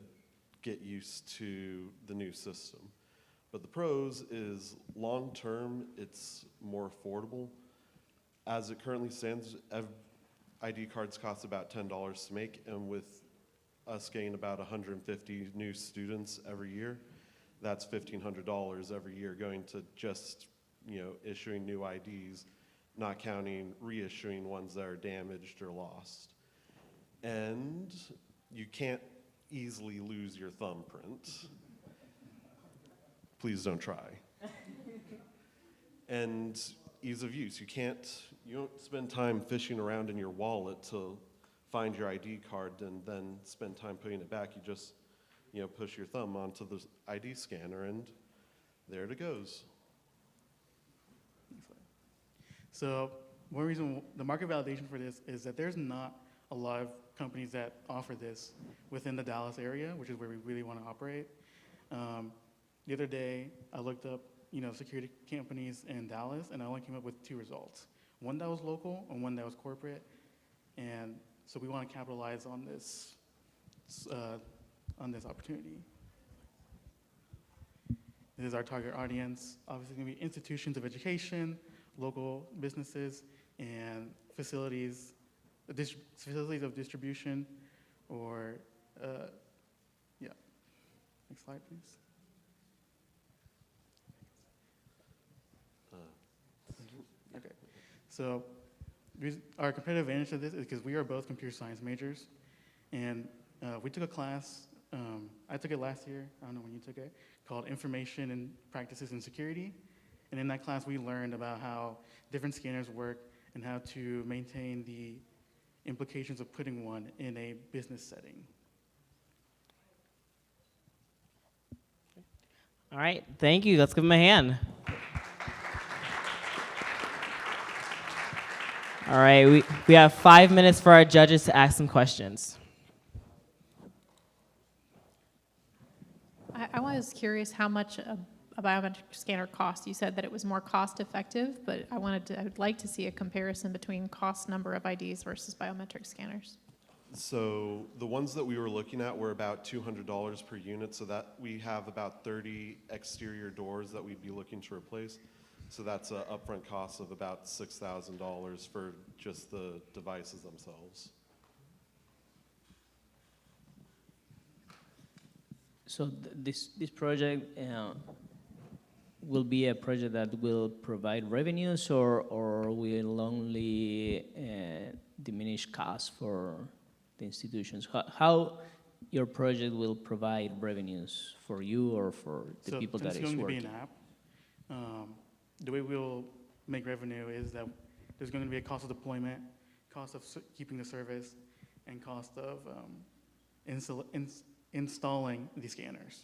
get used to the new system. But the pros is long term, it's more affordable. As it currently stands, ID cards cost about $10 to make, and with us getting about 150 new students every year, that's $1,500 every year going to just issuing new IDs, not counting reissuing ones that are damaged or lost. And you can't easily lose your thumbprint. Please don't try. And ease of use. You don't spend time fishing around in your wallet to find your ID card and then spend time putting it back. You just, push your thumb onto the ID scanner and there it goes. So one reason, the market validation for this is that there's not a lot of companies that offer this within the Dallas area, which is where we really want to operate. The other day, I looked up, security companies in Dallas, and I only came up with 2 results. One that was local and one that was corporate. And so we want to capitalize on this opportunity. This is our target audience. Obviously, going to be institutions of education, local businesses, and facilities of distribution or, yeah. Next slide, please. Okay, so our competitive advantage of this is because we are both computer science majors, and we took a class, I took it last year, I don't know when you took it, called Information and Practices in Security. And in that class, we learned about how different scanners work and how to maintain the implications of putting one in a business setting. All right, thank you. Let's give him a hand. All right, we have 5 minutes for our judges to ask some questions. I was curious how much a biometric scanner costs. You said that it was more cost effective, but I would like to see a comparison between cost number of IDs versus biometric scanners. So the ones that we were looking at were about $200 per unit, so that we have about 30 exterior doors that we'd be looking to replace. So that's an upfront cost of about $6,000 for just the devices themselves. So this project will be a project that will provide revenues, or will only diminish costs for the institutions? How your project will provide revenues for you or for the people that is working? It's going to be an app. The way we'll make revenue is that there's going to be a cost of deployment, cost of keeping the service, and cost of installing the scanners.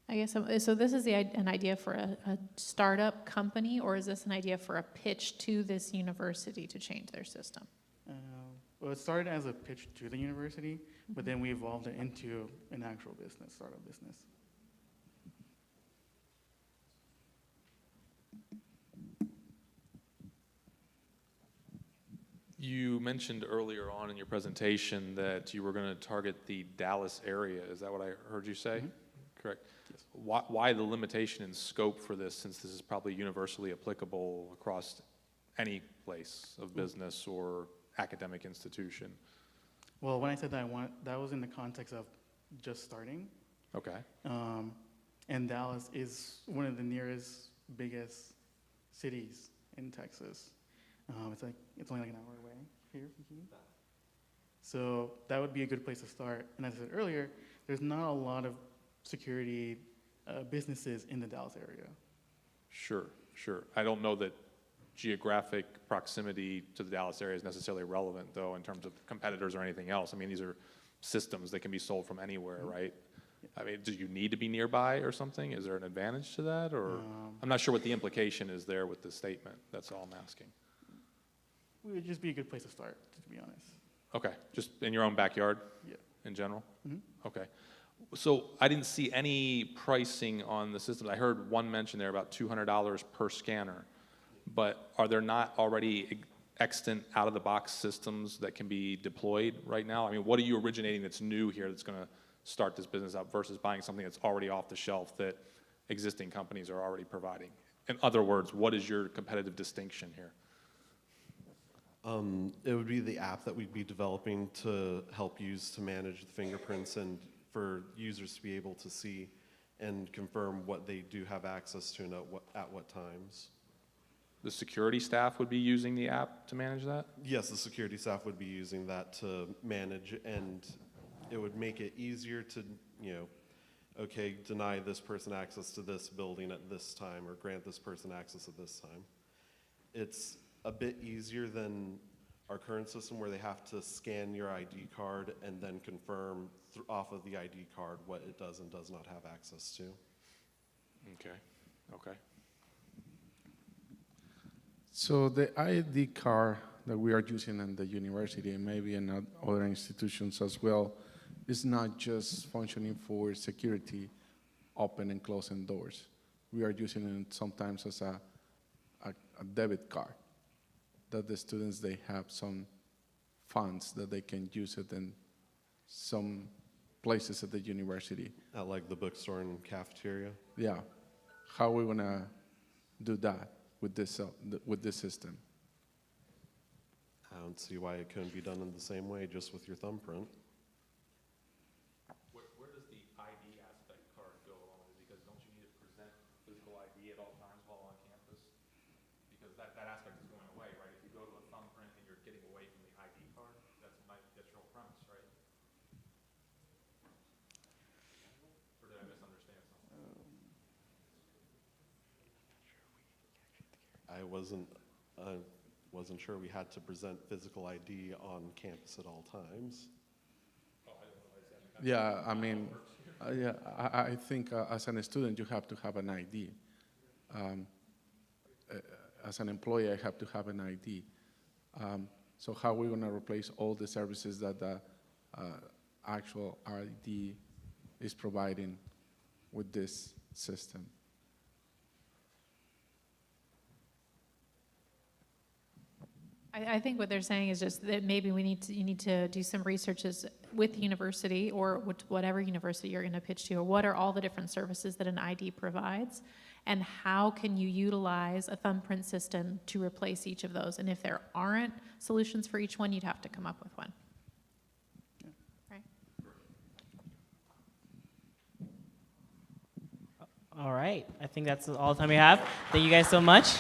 I guess, so this is an idea for a startup company, or is this an idea for a pitch to this university to change their system? Well, it started as a pitch to the university, but then we evolved it into an actual business, startup business. You mentioned earlier on in your presentation that you were going to target the Dallas area. Is that what I heard you say? Mm-hmm. Correct. Yes. Why the limitation in scope for this, since this is probably universally applicable across any place of business or academic institution? Well, when I said that, that was in the context of just starting. Okay. And Dallas is one of the nearest, biggest cities in Texas. It's only like an hour away here from Keene. So that would be a good place to start. And as I said earlier, there's not a lot of security businesses in the Dallas area. Sure. I don't know that geographic proximity to the Dallas area is necessarily relevant, though, in terms of competitors or anything else. I mean, these are systems that can be sold from anywhere, right? I mean, do you need to be nearby or something? Is there an advantage to that? Or I'm not sure what the implication is there with this statement. That's all I'm asking. It would just be a good place to start, to be honest. Okay, just in your own backyard? Yeah. In general? Mm-hmm. Okay. So I didn't see any pricing on the systems. I heard one mention there about $200 per scanner. But are there not already extant out-of-the-box systems that can be deployed right now? I mean, what are you originating that's new here that's going to start this business up versus buying something that's already off the shelf that existing companies are already providing? In other words, what is your competitive distinction here? It would be the app that we'd be developing to help use to manage the fingerprints and for users to be able to see and confirm what they do have access to and at what times. The security staff would be using the app to manage that? Yes, the security staff would be using that to manage, and it would make it easier to, okay, deny this person access to this building at this time or grant this person access at this time. It's a bit easier than our current system where they have to scan your ID card and then confirm off of the ID card what it does and does not have access to. Okay. So the ID card that we are using in the university and maybe in other institutions as well is not just functioning for security, open and closing doors. We are using it sometimes as a debit card, that the students, they have some funds that they can use it in some places at the university. At like the bookstore and cafeteria? Yeah. How are we gonna do that with this system? don't see why it couldn't be done in the same way, just with your thumbprint. Where does the ID aspect card go along with it? Because don't you need to present physical ID at all times while on campus? Because that aspect is going away, right? If you go to a thumbprint and you're getting away from the ID card, that's your whole premise, right? Or did I misunderstand something? I wasn't sure we had to present physical ID on campus at all times. Yeah, I mean, yeah, I think as a student you have to have an ID. As an employee, I have to have an ID. So how are we going to replace all the services that the actual ID is providing with this system? I think what they're saying is just that maybe you need to do some researches with the university or with whatever university you're going to pitch to, or what are all the different services that an ID provides, and how can you utilize a thumbprint system to replace each of those? And if there aren't solutions for each one, you'd have to come up with one. Right? All right, I think that's all the time we have. Thank you guys so much.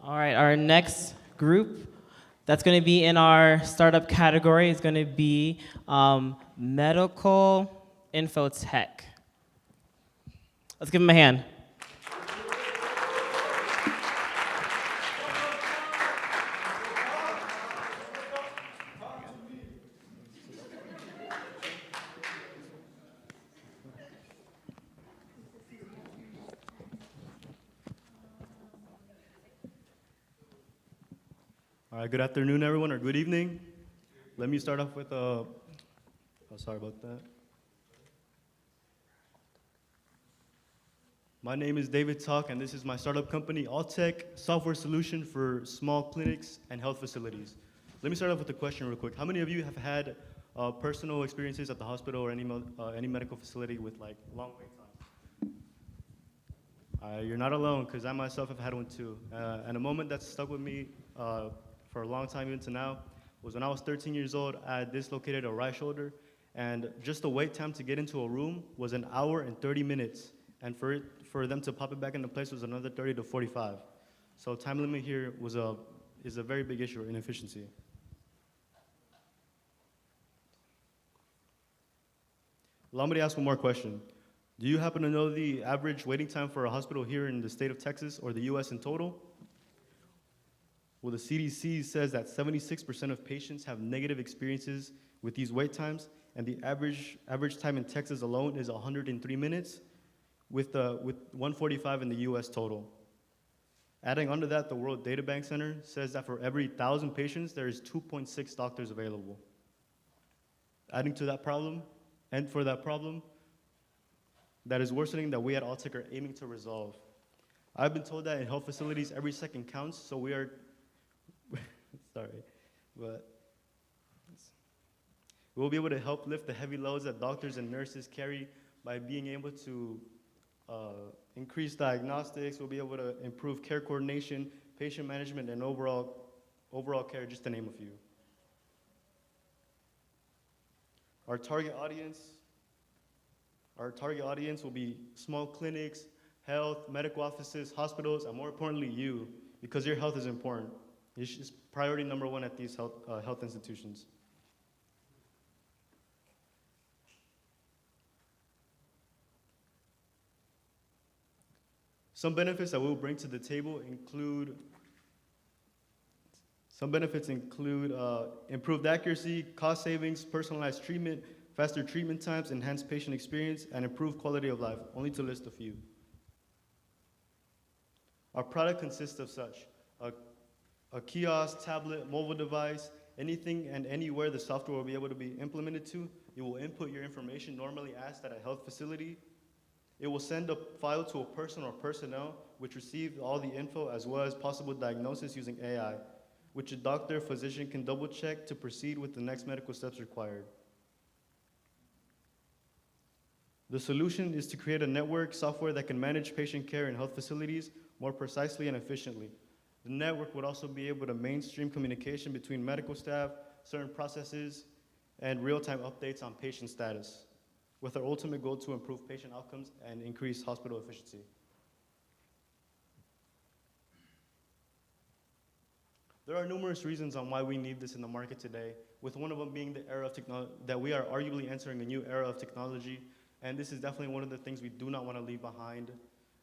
All right, our next group that's going to be in our startup category is going to be medical infotech. Let's give them a hand. All right, good afternoon, everyone, or good evening. Let me start off with sorry about that. My name is David Talk, and this is my startup company, Alltech Software Solution for Small Clinics and Health Facilities. Let me start off with a question real quick. How many of you have had personal experiences at the hospital or any medical facility with like long wait times? You're not alone, because I myself have had one too. And a moment that stuck with me for a long time, even to now, was when I was 13 years old. I had dislocated a right shoulder, and just the wait time to get into a room was 1 hour and 30 minutes, and for them to pop it back into place was another 30 to 45. So time limit here is a very big issue, inefficiency. Allow me to ask one more question. Do you happen to know the average waiting time for a hospital here in the state of Texas or the US in total? Well, the CDC says that 76% of patients have negative experiences with these wait times, and the average time in Texas alone is 103 minutes, with 145 in the US total. Adding onto that, the World Data Bank Center says that for every 1,000 patients, there is 2.6 doctors available. Adding to that problem, and for that problem, that is worsening, that we at Alltech are aiming to resolve. I've been told that in health facilities, every second counts, so we are sorry, but we'll be able to help lift the heavy loads that doctors and nurses carry by being able to increase diagnostics. We'll be able to improve care coordination, patient management, and overall care, just to name a few. Our target audience will be small clinics, health, medical offices, hospitals, and more importantly, you, because your health is important. It's priority number one at these health institutions. Some benefits that we'll bring to the table include improved accuracy, cost savings, personalized treatment, faster treatment times, enhanced patient experience, and improved quality of life, only to list a few. Our product consists of such: a kiosk, tablet, mobile device, anything and anywhere the software will be able to be implemented to. You will input your information normally asked at a health facility. It will send a file to a person or personnel which receive all the info as well as possible diagnosis using AI, which a doctor or physician can double check to proceed with the next medical steps required. The solution is to create a network software that can manage patient care in health facilities more precisely and efficiently. The network would also be able to mainstream communication between medical staff, certain processes, and real-time updates on patient status, with our ultimate goal to improve patient outcomes and increase hospital efficiency. There are numerous reasons on why we need this in the market today, with one of them being the era of technology, that we are arguably entering a new era of technology, and this is definitely one of the things we do not want to leave behind,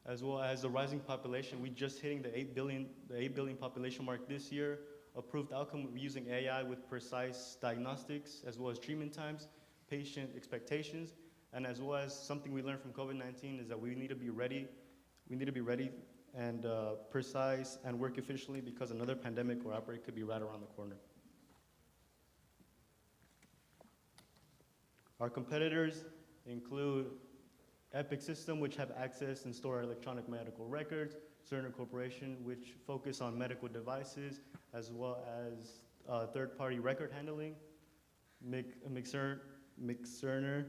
as well as the rising population. We just hitting the 8 billion population mark this year. Approved outcome using AI with precise diagnostics, as well as treatment times, patient expectations, and as well as something we learned from COVID-19 is that we need to be ready. We need to be ready and precise and work efficiently because another pandemic or outbreak could be right around the corner. Our competitors include Epic System, which have access and store electronic medical records, Cerner Corporation, which focus on medical devices, as well as third-party record handling. Cerner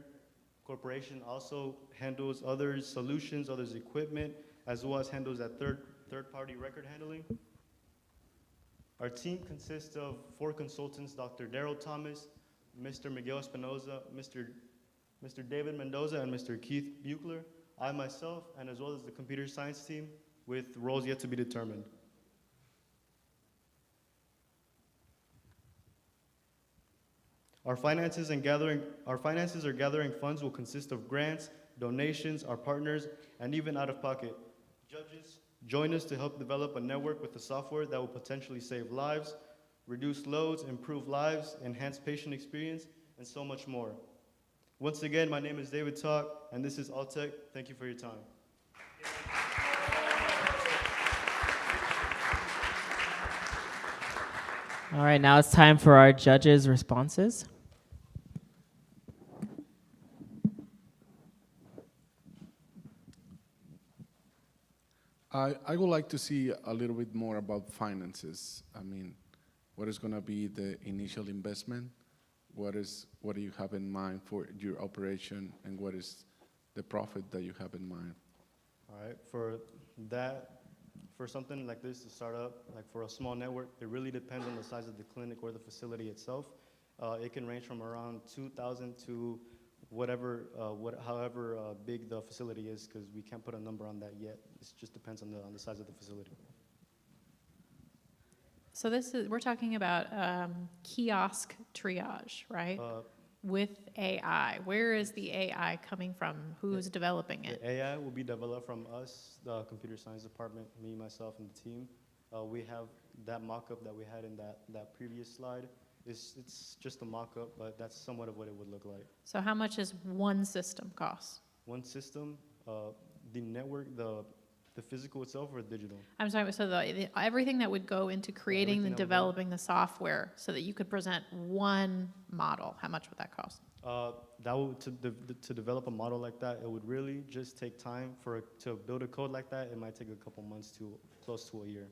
Corporation also handles other solutions, others equipment, as well as handles that third-party record handling. Our team consists of 4 consultants, Dr. Daryl Thomas, Mr. Miguel Espinoza, Mr. David Mendoza, and Mr. Keith Buechler, I myself, and as well as the computer science team, with roles yet to be determined. Our finances are gathering funds will consist of grants, donations, our partners, and even out-of-pocket. Judges, join us to help develop a network with the software that will potentially save lives, reduce loads, improve lives, enhance patient experience, and so much more. Once again, my name is David Talk, and this is Alltech. Thank you for your time. All right, now it's time for our judges' responses. I would like to see a little bit more about finances. I mean, what is going to be the initial investment? What do you have in mind for your operation, and what is the profit that you have in mind? All right, for something like this to start up, like for a small network, it really depends on the size of the clinic or the facility itself. It can range from around 2,000 to whatever, however big the facility is, because we can't put a number on that yet. It just depends on the size of the facility. So we're talking about kiosk triage, right? With AI. Where is the AI coming from? Who's developing it? The AI will be developed from us, the computer science department, me, myself, and the team. We have that mock-up that we had in that previous slide. It's just a mock-up, but that's somewhat of what it would look like. So how much is one system cost? One system, the network, the physical itself, or digital? I'm sorry, so everything that would go into creating and developing the software so that you could present one model, how much would that cost? To develop a model like that, it would really just take time to build a code like that. It might take a couple months to close to a year.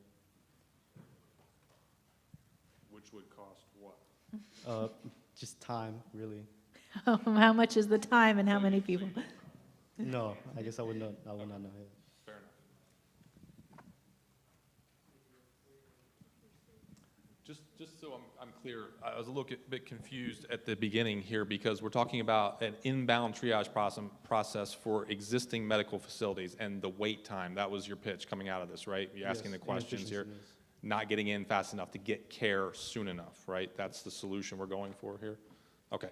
Which would cost what? Just time, really. How much is the time and how many people? No, I guess I would not know yet. Fair enough. Just so I'm clear, I was a little bit confused at the beginning here because we're talking about an inbound triage process for existing medical facilities and the wait time. That was your pitch coming out of this, right? You're asking the questions here. Not getting in fast enough to get care soon enough, right? That's the solution we're going for here? Okay.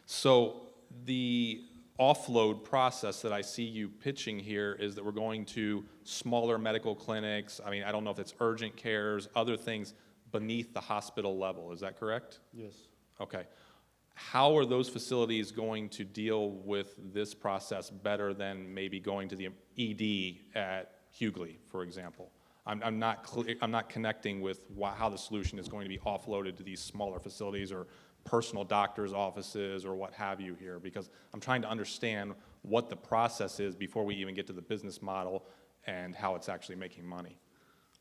So the offload process that I see you pitching here is that we're going to smaller medical clinics. I mean, I don't know if it's urgent cares, other things beneath the hospital level. Is that correct? Yes. Okay. How are those facilities going to deal with this process better than maybe going to the ED at Hughley, for example? I'm not connecting with how the solution is going to be offloaded to these smaller facilities or personal doctors' offices or what have you here, because I'm trying to understand what the process is before we even get to the business model and how it's actually making money.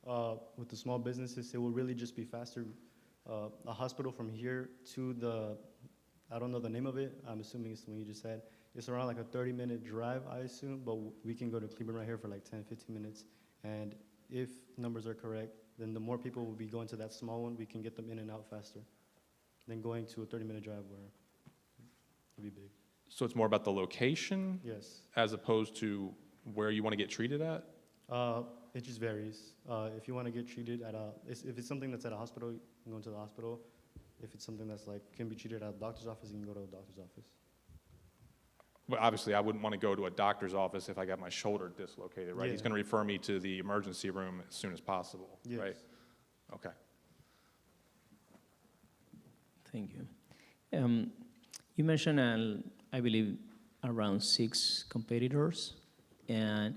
With the small businesses, it will really just be faster. A hospital from here to I don't know the name of it, I'm assuming it's the one you just said. It's around like a 30-minute drive, I assume, but we can go to Cleveland right here for like 10, 15 minutes. And if numbers are correct, then the more people will be going to that small one, we can get them in and out faster than going to a 30-minute drive where it'll be big. So it's more about the location? Yes. As opposed to where you want to get treated at? It just varies. If you want to get treated at if it's something that's at a hospital, you can go to the hospital. If it's something that's like can be treated at a doctor's office, you can go to a doctor's office. But obviously, I wouldn't want to go to a doctor's office if I got my shoulder dislocated, right? Yeah. He's going to refer me to the emergency room as soon as possible, Yes. right? Okay. Thank you. You mentioned, I believe, around 6 competitors, and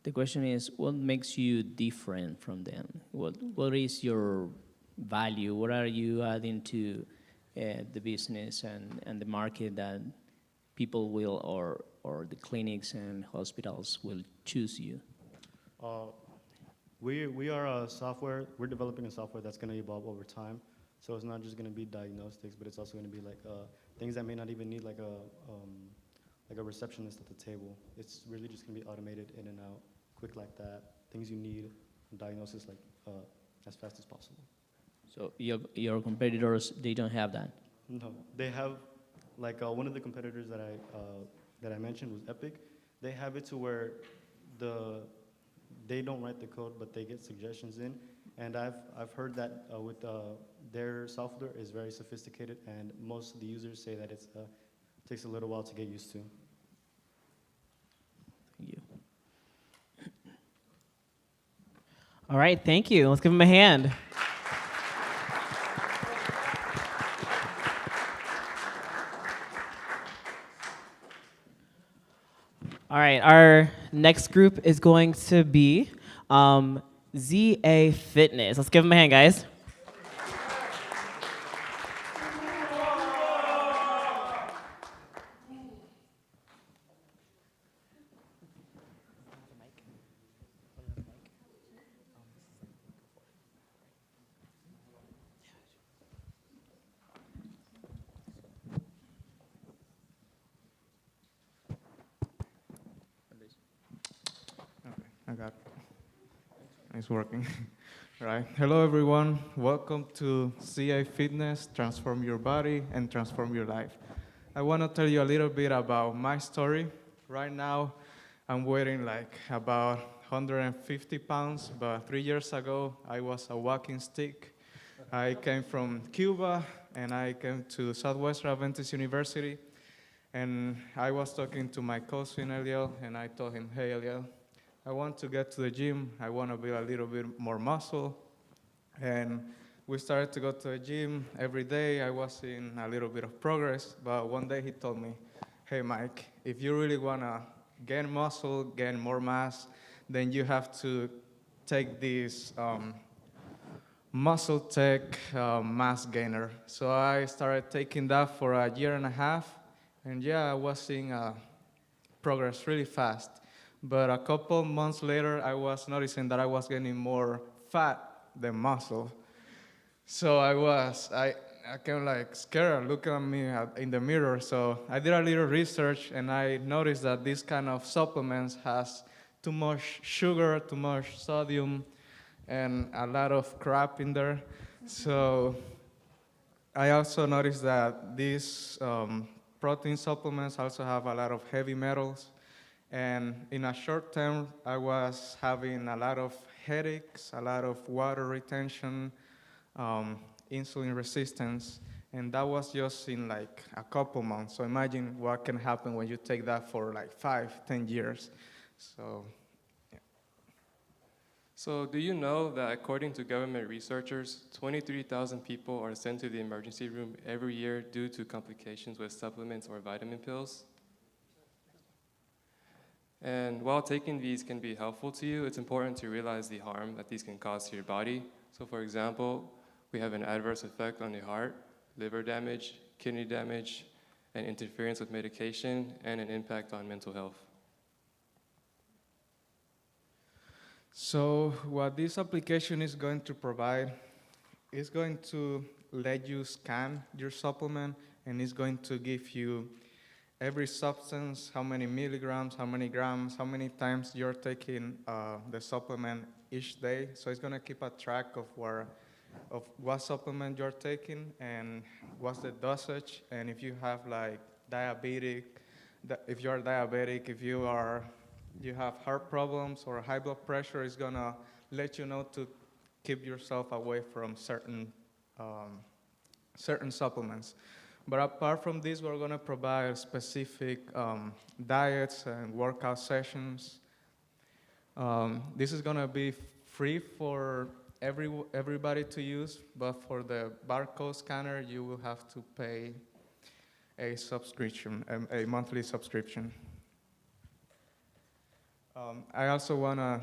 the question is, what makes you different from them? What is your value? What are you adding to the business and the market that people will, or the clinics and hospitals will choose you? We are a software. We're developing a software that's going to evolve over time. So it's not just going to be diagnostics, but it's also going to be like things that may not even need like a receptionist at the table. It's really just going to be automated in and out, quick like that. Things you need, diagnosis like as fast as possible. So your competitors, they don't have that? No, they have, like one of the competitors that I mentioned was Epic. They have it to where they don't write the code, but they get suggestions in. And I've heard that with their software is very sophisticated, and most of the users say that it takes a little while to get used to. Thank you. All right, thank you. Let's give him a hand. All right, our next group is going to be ZA Fitness. Let's give them a hand, guys. I got it. It's working. Right. Hello, everyone. Welcome to CA Fitness, Transform Your Body and Transform Your Life. I want to tell you a little bit about my story. Right now, I'm weighing like about 150 pounds, but 3 years ago, I was a walking stick. I came from Cuba, and I came to Southwestern Adventist University, and I was talking to my cousin, Eliel, and I told him, hey, Eliel, I want to get to the gym. I want to build a little bit more muscle. And we started to go to the gym every day. I was seeing a little bit of progress. But one day he told me, hey, Mike, if you really want to gain muscle, gain more mass, then you have to take this Muscle Tech mass gainer. So I started taking that for a year and a half. And yeah, I was seeing progress really fast. But a couple months later, I was noticing that I was getting more fat than muscle. So I came like scared looking at me in the mirror. So I did a little research, and I noticed that this kind of supplements has too much sugar, too much sodium, and a lot of crap in there. So I also noticed that these protein supplements also have a lot of heavy metals. And in a short term, I was having a lot of headaches, a lot of water retention, insulin resistance, and that was just in like a couple months. So imagine what can happen when you take that for like 5-10 years. So, yeah. So do you know that according to government researchers, 23,000 people are sent to the emergency room every year due to complications with supplements or vitamin pills? And while taking these can be helpful to you, it's important to realize the harm that these can cause to your body. So for example, we have an adverse effect on the heart, liver damage, kidney damage, and interference with medication, and an impact on mental health. So what this application is going to provide is going to let you scan your supplement, and it's going to give you every substance, how many milligrams, how many grams, how many times you're taking the supplement each day. So it's gonna keep a track of what supplement you're taking and what's the dosage, and if you have like if you're diabetic, if you have heart problems or high blood pressure, it's gonna let you know to keep yourself away from certain supplements. But apart from this, we're gonna provide specific diets and workout sessions. This is gonna be free for everybody to use, but for the barcode scanner, you will have to pay a subscription, a monthly subscription. I also wanna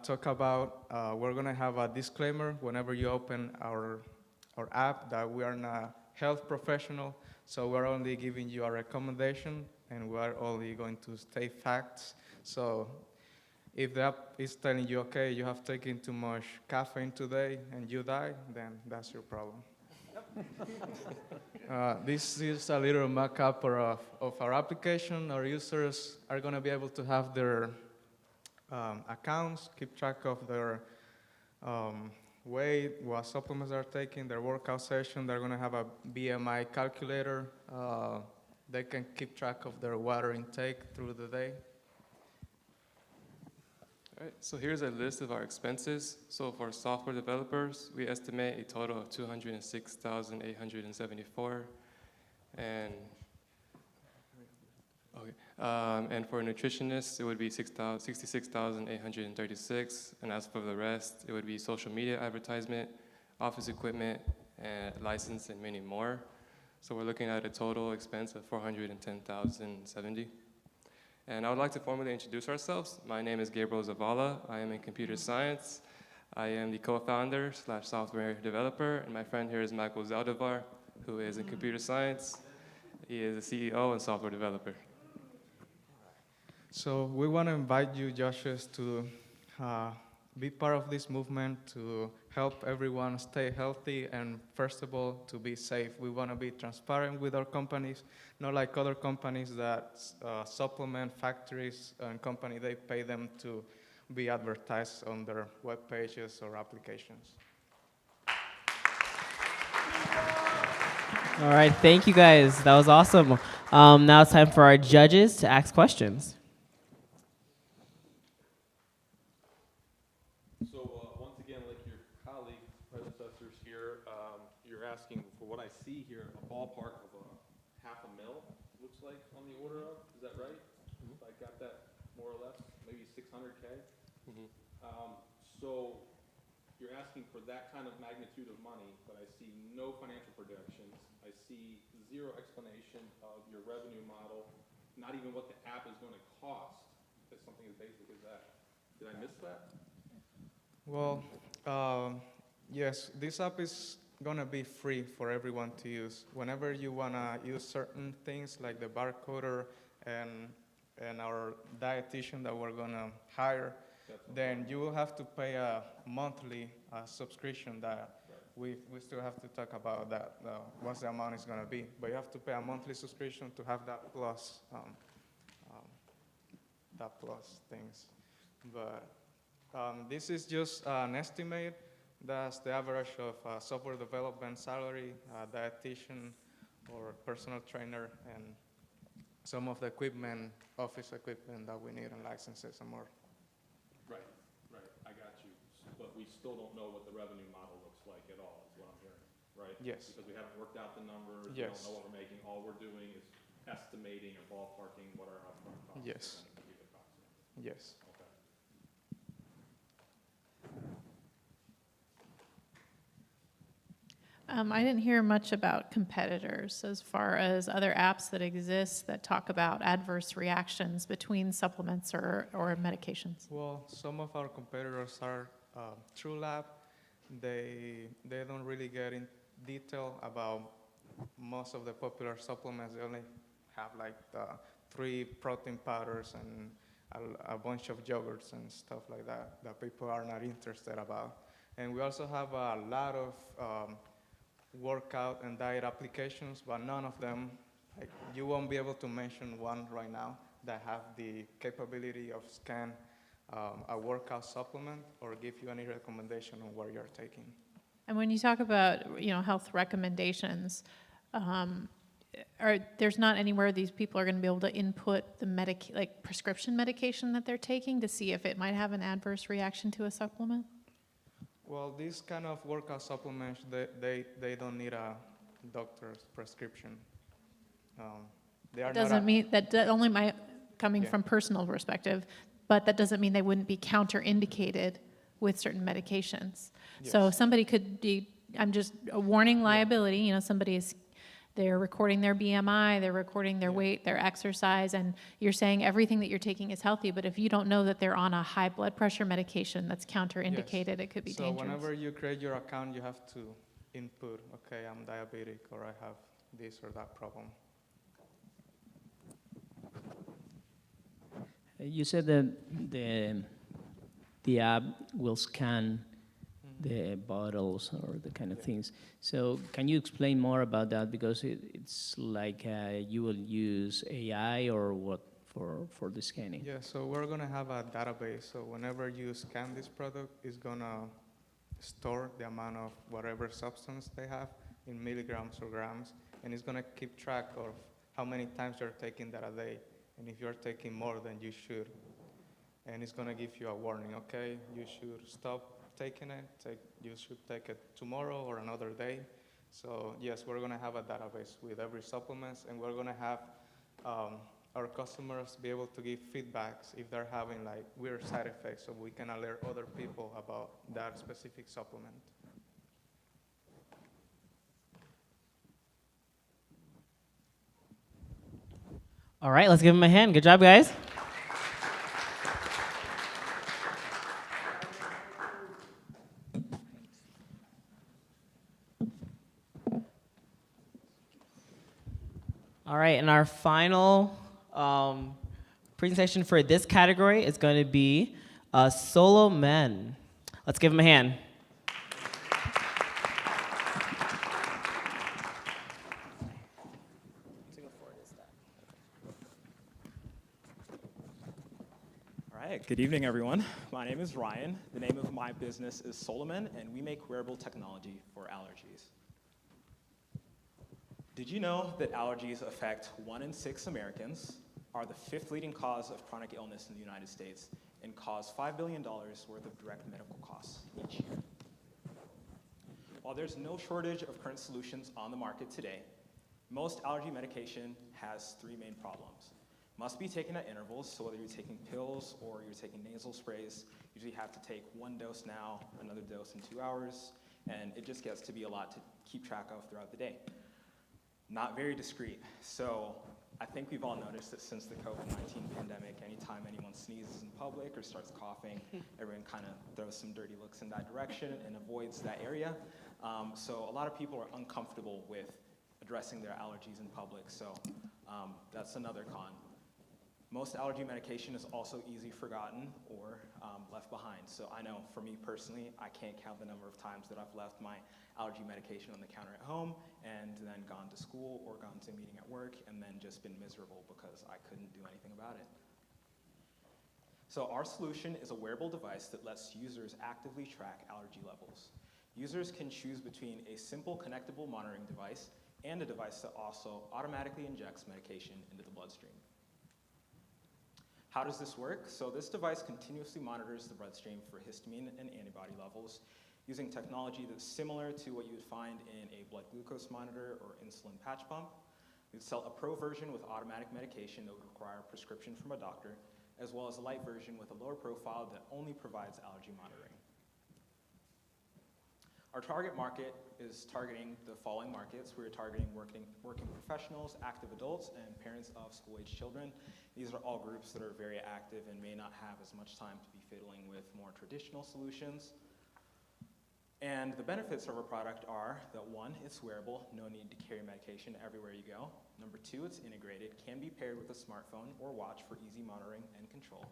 talk about, we're gonna have a disclaimer whenever you open our app that we are not health professional, so we're only giving you a recommendation and we're only going to state facts. So if the app is telling you, okay, you have taken too much caffeine today and you die, then that's your problem. This is a little mock-up of our application. Our users are going to be able to have their accounts, keep track of their weight, what supplements they're taking, their workout session. They're going to have a BMI calculator. They can keep track of their water intake through the day. All right, so here's a list of our expenses. So for software developers, we estimate a total of $206,874. And for nutritionists, it would be $66,836. And as for the rest, it would be social media advertisement, office equipment, and license, and many more. So we're looking at a total expense of $410,070. And I would like to formally introduce ourselves. My name is Gabriel Zavala. I am in computer science. I am the co-founder / software developer. And my friend here is Michael Zaldivar, who is in computer science. He is a CEO and software developer. So we want to invite you, Joshua, to be part of this movement to help everyone stay healthy and, first of all, to be safe. We want to be transparent with our companies, not like other companies that supplement factories and companies. They pay them to be advertised on their web pages or applications. All right, thank you guys. That was awesome. Now it's time for our judges to ask questions. Asking for what I see here, a ballpark of $500,000, looks like, on the order of. Is that right? Mm-hmm. If I got that more or less, maybe $600K. Mm-hmm. So you're asking for that kind of magnitude of money, but I see no financial projections. I see zero explanation of your revenue model, not even what the app is going to cost. It's something as basic as that. Did I miss that? Well, yes, this app is going to be free for everyone to use. Whenever you want to use certain things like the barcoder and our dietitian that we're going to hire, then you will have to pay a monthly subscription that we still have to talk about that, what the amount is going to be. But you have to pay a monthly subscription to have that plus things. But this is just an estimate. That's the average of software development salary, dietitian or personal trainer, and some of the equipment, office equipment that we need and licenses and more. Right, I got you. But we still don't know what the revenue model looks like at all, is what I'm hearing, right? Yes. Because we haven't worked out the numbers, yes. We don't know what we're making. All we're doing is estimating or ballparking what our upfront costs yes. are going to be approximately. Yes. Okay. I didn't hear much about competitors as far as other apps that exist that talk about adverse reactions between supplements or medications. Well, some of our competitors are TrueLab. They don't really get in detail about most of the popular supplements. They only have like 3 protein powders and a bunch of yogurts and stuff like that people are not interested about. And we also have a lot of workout and diet applications, but none of them Like, you won't be able to mention one right now that have the capability of scan a workout supplement or give you any recommendation on what you're taking. And when you talk about, health recommendations, there's not anywhere these people are going to be able to input the prescription medication that they're taking to see if it might have an adverse reaction to a supplement? Well, these kind of workout supplements, they don't need a doctor's prescription. They are Doesn't mean that only my coming Yeah. from personal perspective, but that doesn't mean they wouldn't be counterindicated with certain medications. So Yes. somebody could be, I'm just a warning liability, they're recording their BMI, they're recording their weight, their exercise, and you're saying everything that you're taking is healthy, but if you don't know that they're on a high blood pressure medication that's counterindicated, it could be so dangerous. whenever you create your account, you have to input, okay, I'm diabetic or I have this or that problem. You said that the app will scan the bottles or the kind of things. So can you explain more about that? Because it's like you will use AI or what for the scanning? Yeah, so we're gonna have a database. So whenever you scan this product, it's gonna store the amount of whatever substance they have in milligrams or grams, and it's gonna keep track of how many times you're taking that a day. And if you're taking more than you should, and it's gonna give you a warning, okay? You should stop taking it, you should take it tomorrow or another day. So yes, we're gonna have a database with every supplement, and we're gonna have our customers be able to give feedbacks if they're having like weird side effects, so we can alert other people about that specific supplement. All right, let's give him a hand. Good job, guys. All right, and our final presentation for this category is going to be solo men. Let's give him a hand. Good evening, everyone. My name is Ryan. The name of my business is Solomon, and we make wearable technology for allergies. Did you know that allergies affect 1 in 6 Americans, are the 5th leading cause of chronic illness in the United States, and cause $5 billion worth of direct medical costs each year? While there's no shortage of current solutions on the market today, most allergy medication has 3 main problems. Must be taken at intervals, so whether you're taking pills or you're taking nasal sprays, you usually have to take 1 dose now, another dose in 2 hours, and it just gets to be a lot to keep track of throughout the day. Not very discreet. So I think we've all noticed that since the COVID-19 pandemic, anytime anyone sneezes in public or starts coughing, everyone kind of throws some dirty looks in that direction and avoids that area. So a lot of people are uncomfortable with addressing their allergies in public, so that's another con. Most allergy medication is also easily forgotten or left behind. So I know for me personally, I can't count the number of times that I've left my allergy medication on the counter at home and then gone to school or gone to a meeting at work and then just been miserable because I couldn't do anything about it. So our solution is a wearable device that lets users actively track allergy levels. Users can choose between a simple connectable monitoring device and a device that also automatically injects medication into the bloodstream. How does this work? So this device continuously monitors the bloodstream for histamine and antibody levels using technology that's similar to what you would find in a blood glucose monitor or insulin patch pump. We'd sell a pro version with automatic medication that would require a prescription from a doctor, as well as a light version with a lower profile that only provides allergy monitoring. Our target market is targeting the following markets. We're targeting working professionals, active adults, and parents of school-age children. These are all groups that are very active and may not have as much time to be fiddling with more traditional solutions. And the benefits of our product are that 1, it's wearable, no need to carry medication everywhere you go. Number 2, it's integrated, can be paired with a smartphone or watch for easy monitoring and control.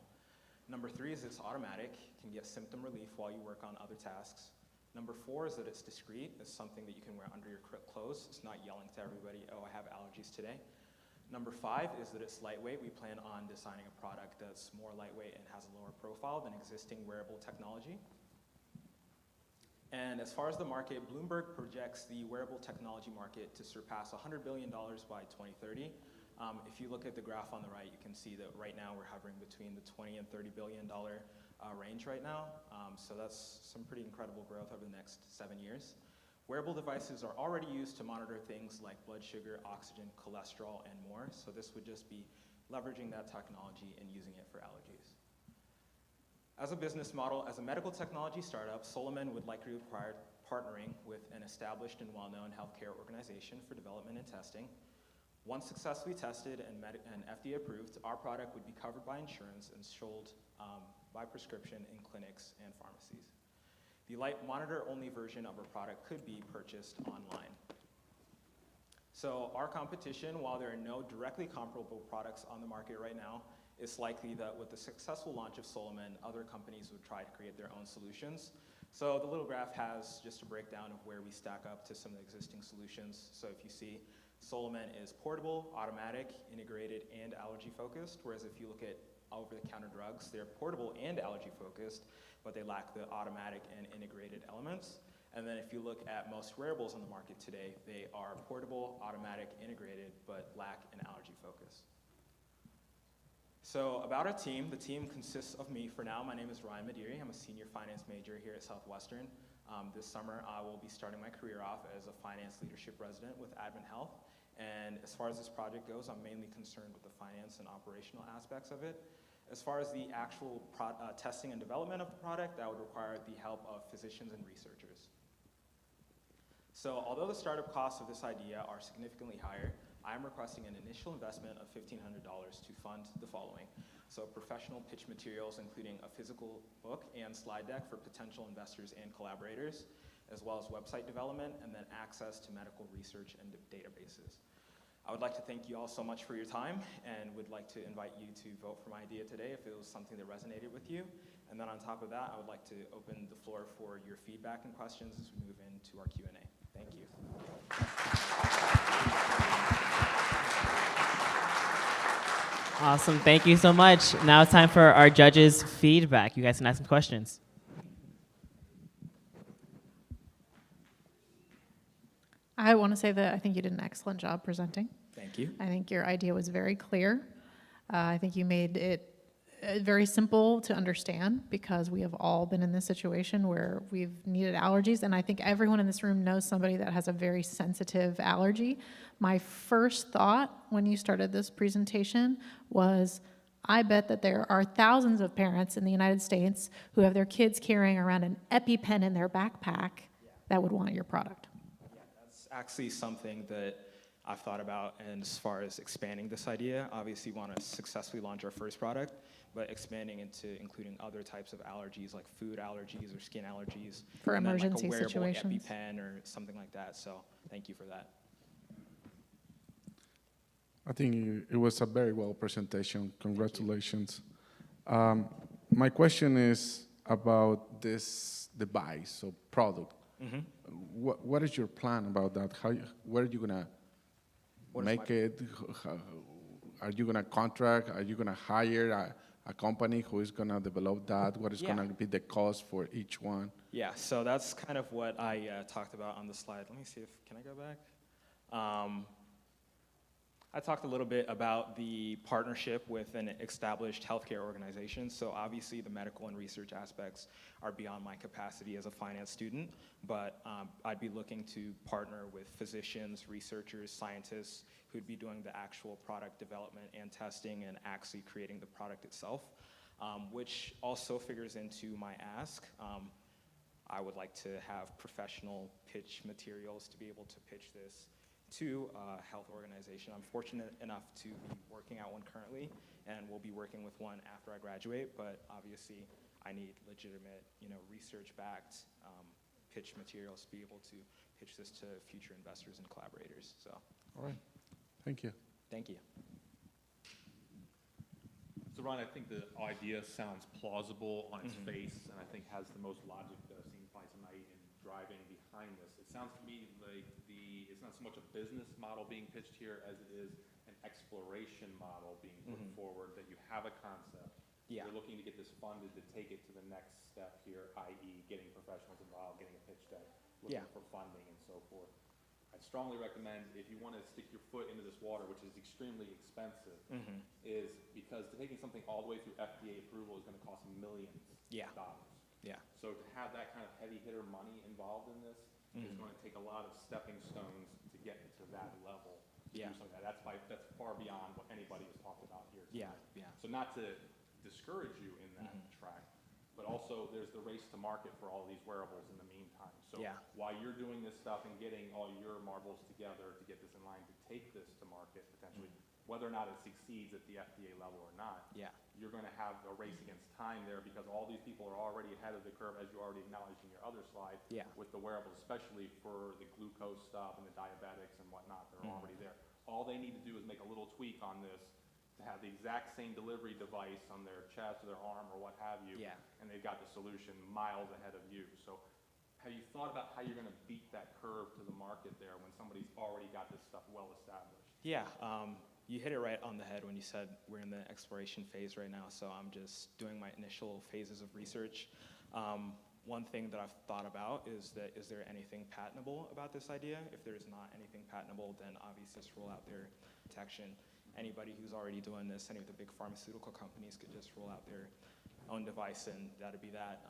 Number 3 is it's automatic, can get symptom relief while you work on other tasks. Number 4 is that it's discreet. It's something that you can wear under your clothes. It's not yelling to everybody, oh, I have allergies today. Number 5 is that it's lightweight. We plan on designing a product that's more lightweight and has a lower profile than existing wearable technology. And as far as the market, Bloomberg projects the wearable technology market to surpass $100 billion by 2030. If you look at the graph on the right, you can see that right now we're hovering between the $20 and $30 billion range right now. So that's some pretty incredible growth over the next 7 years. Wearable devices are already used to monitor things like blood sugar, oxygen, cholesterol, and more. So this would just be leveraging that technology and using it for allergies. As a business model, as a medical technology startup, Solomon would likely require partnering with an established and well-known healthcare organization for development and testing. Once successfully tested and FDA approved, our product would be covered by insurance and sold by prescription in clinics and pharmacies. The light monitor-only version of our product could be purchased online. So our competition, while there are no directly comparable products on the market right now, it's likely that with the successful launch of Solomon, other companies would try to create their own solutions. So the little graph has just a breakdown of where we stack up to some of the existing solutions. So if you see, Solomon is portable, automatic, integrated, and allergy-focused, whereas if you look at over-the-counter drugs, they're portable and allergy-focused, but they lack the automatic and integrated elements. And then if you look at most wearables on the market today, they are portable, automatic, integrated, but lack an allergy focus. So about our team, the team consists of me for now. My name is Ryan Mediri. I'm a senior finance major here at Southwestern. This summer, I will be starting my career off as a finance leadership resident with Advent Health. And as far as this project goes, I'm mainly concerned with the finance and operational aspects of it. As far as the actual testing and development of the product, that would require the help of physicians and researchers. So although the startup costs of this idea are significantly higher, I am requesting an initial investment of $1,500 to fund the following. So professional pitch materials, including a physical book and slide deck for potential investors and collaborators, as well as website development, and then access to medical research and databases. I would like to thank you all so much for your time and would like to invite you to vote for my idea today if it was something that resonated with you. And then on top of that, I would like to open the floor for your feedback and questions as we move into our Q&A. Thank you. Awesome, thank you so much. Now it's time for our judges' feedback. You guys can ask some questions. I want to say that I think you did an excellent job presenting. Thank you. I think your idea was very clear. I think you made it very simple to understand because we have all been in this situation where we've needed allergies, and I think everyone in this room knows somebody that has a very sensitive allergy. My first thought when you started this presentation was, I bet that there are thousands of parents in the United States who have their kids carrying around an EpiPen in their backpack that would want your product. That's actually something that I've thought about, and as far as expanding this idea, obviously want to successfully launch our first product, but expanding into including other types of allergies like food allergies or skin allergies. For and then emergency like a wearable situations. EpiPen or something like that. So thank you for that. I think it was a very well presentation. Congratulations. My question is about this device or product. Mhm. What is your plan about that? Where are you gonna make it? Are you gonna contract? Are you gonna hire a company who is gonna develop that? What is gonna be the cost for each one? Yeah, so that's kind of what I talked about on the slide. Let me see if, can I go back? I talked a little bit about the partnership with an established healthcare organization. So obviously the medical and research aspects are beyond my capacity as a finance student, but I'd be looking to partner with physicians, researchers, scientists who'd be doing the actual product development and testing and actually creating the product itself, which also figures into my ask. I would like to have professional pitch materials to be able to pitch this to a health organization. I'm fortunate enough to be working at one currently, and we'll be working with one after I graduate, but obviously I need legitimate, research-backed pitch materials to be able to pitch this to future investors and collaborators, so. All right, thank you. Thank you. So Ron, I think the idea sounds plausible on its face, and I think has the most logic that I've seen probably tonight in driving behind this. It sounds to me like it's not so much a business model being pitched here as it is an exploration model being put forward, that you have a concept. Yeah. You're looking to get this funded to take it to the next step here, i.e. getting professionals involved, getting a pitch deck, looking for funding and so forth. I strongly recommend, if you want to stick your foot into this water, which is extremely expensive, is because taking something all the way through FDA approval is going to cost millions of dollars. Yeah. So to have that kind of heavy hitter money involved in this is going to take a lot of stepping stones to get to that level. Yeah. Like that. That's far beyond what anybody has talked about here Yeah, tonight. yeah. So not to discourage you in that track, but also there's the race to market for all these wearables in the meantime. So while you're doing this stuff and getting all your marbles together to get this in line to take this to market potentially, whether or not it succeeds at the FDA level or not, you're going to have a race against time there because all these people are already ahead of the curve, as you already acknowledged in your other slide, with the wearables, especially for the glucose stuff and the diabetics and whatnot. They're already there. All they need to do is make a little tweak on this to have the exact same delivery device on their chest or their arm or what have you, and they've got the solution miles ahead of you. So have you thought about how you're going to beat that curve to the market there when somebody's already got this stuff well established? Yeah, you hit it right on the head when you said we're in the exploration phase right now, so I'm just doing my initial phases of research. One thing that I've thought about is there anything patentable about this idea? If there's not anything patentable, then obviously just roll out their protection. Anybody who's already doing this, any of the big pharmaceutical companies could just roll out their own device and that'd be that.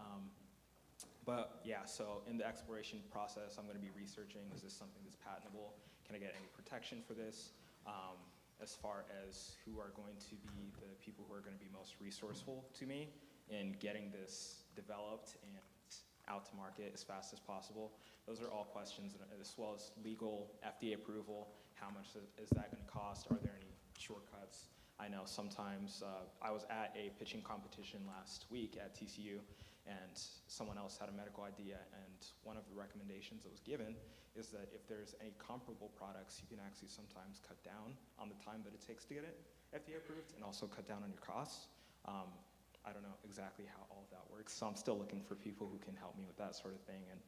But yeah, so in the exploration process, I'm going to be researching, is this something that's patentable? Can I get any protection for this? As far as who are going to be the people who are going to be most resourceful to me in getting this developed and out to market as fast as possible. Those are all questions, as well as legal FDA approval. How much is that going to cost? Are there any shortcuts? I know sometimes I was at a pitching competition last week at TCU, and someone else had a medical idea, and one of the recommendations that was given is that if there's any comparable products, you can actually sometimes cut down on the time that it takes to get it FDA approved and also cut down on your costs. I don't know exactly how all of that works, so I'm still looking for people who can help me with that sort of thing and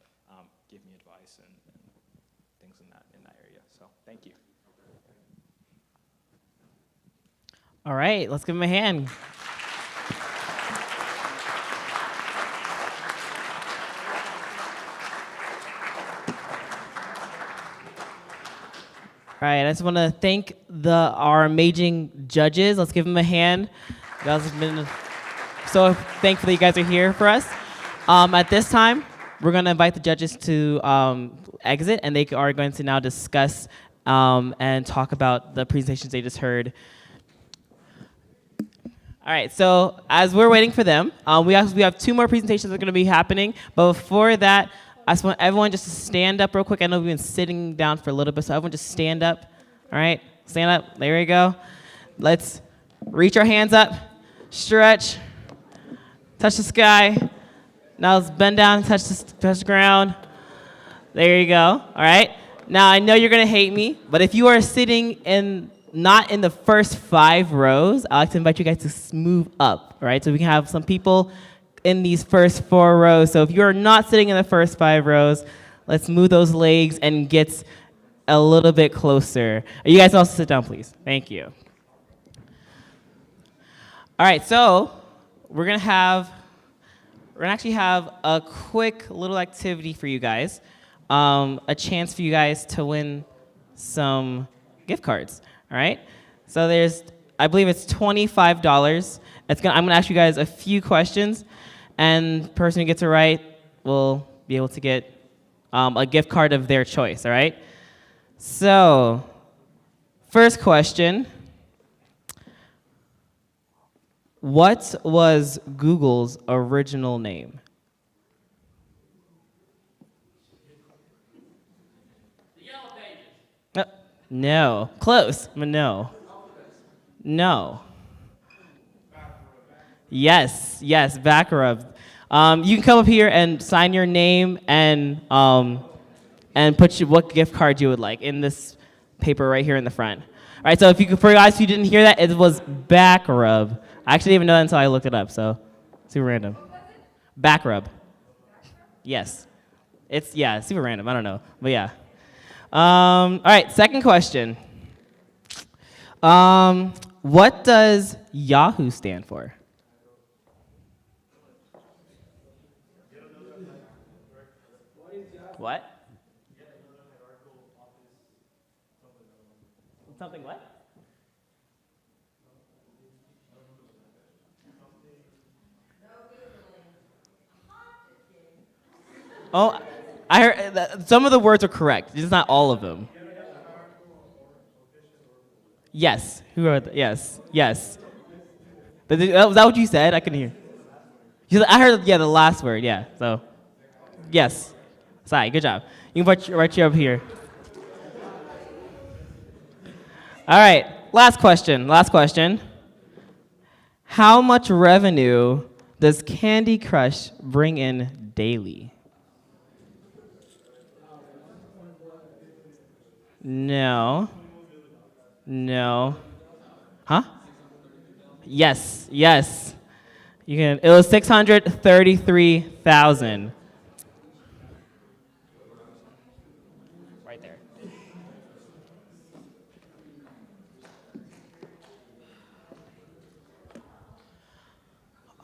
give me advice and things in that area. So thank you. All right, let's give him a hand. All right, I just want to thank our amazing judges. Let's give them a hand. You guys have been so thankful that you guys are here for us. At this time, we're going to invite the judges to exit, and they are going to now discuss and talk about the presentations they just heard. All right, so as we're waiting for them, we have two more presentations that are going to be happening. But before that, I just want everyone just to stand up real quick. I know we've been sitting down for a little bit, so everyone just stand up. All right, stand up. There we go. Let's reach our hands up, stretch, touch the sky. Now let's bend down, touch the ground. There you go. All right. Now I know you're going to hate me, but if you are sitting not in the first 5 rows, I'd like to invite you guys to move up, all right? So we can have some people in these first 4 rows. So if you're not sitting in the first 5 rows, let's move those legs and get a little bit closer. You guys also sit down, please. Thank you. All right, so we're gonna actually have a quick little activity for you guys, a chance for you guys to win some gift cards. All right, so I believe it's $25. I'm gonna ask you guys a few questions, and the person who gets it right will be able to get a gift card of their choice, all right? So, first question. What was Google's original name? No. Close, but no. No. Yes, back rub. You can come up here and sign your name and put what gift card you would like in this paper right here in the front. All right, so for you guys who didn't hear that, it was back rub. I actually didn't even know that until I looked it up, so super random. Back rub. Yes. It's super random. I don't know, but yeah. All right, second question. What does Yahoo stand for? What? Something what? Oh, I heard some of the words are correct, just not all of them. Yes. Who are the, yes. Yes. Was that what you said? I couldn't hear. I heard, yeah, the last word, yeah. So, yes. Sorry, good job. You can write you up here. All right, last question. How much revenue does Candy Crush bring in daily? No. Huh? Yes. You can. It was 633,000. Right there.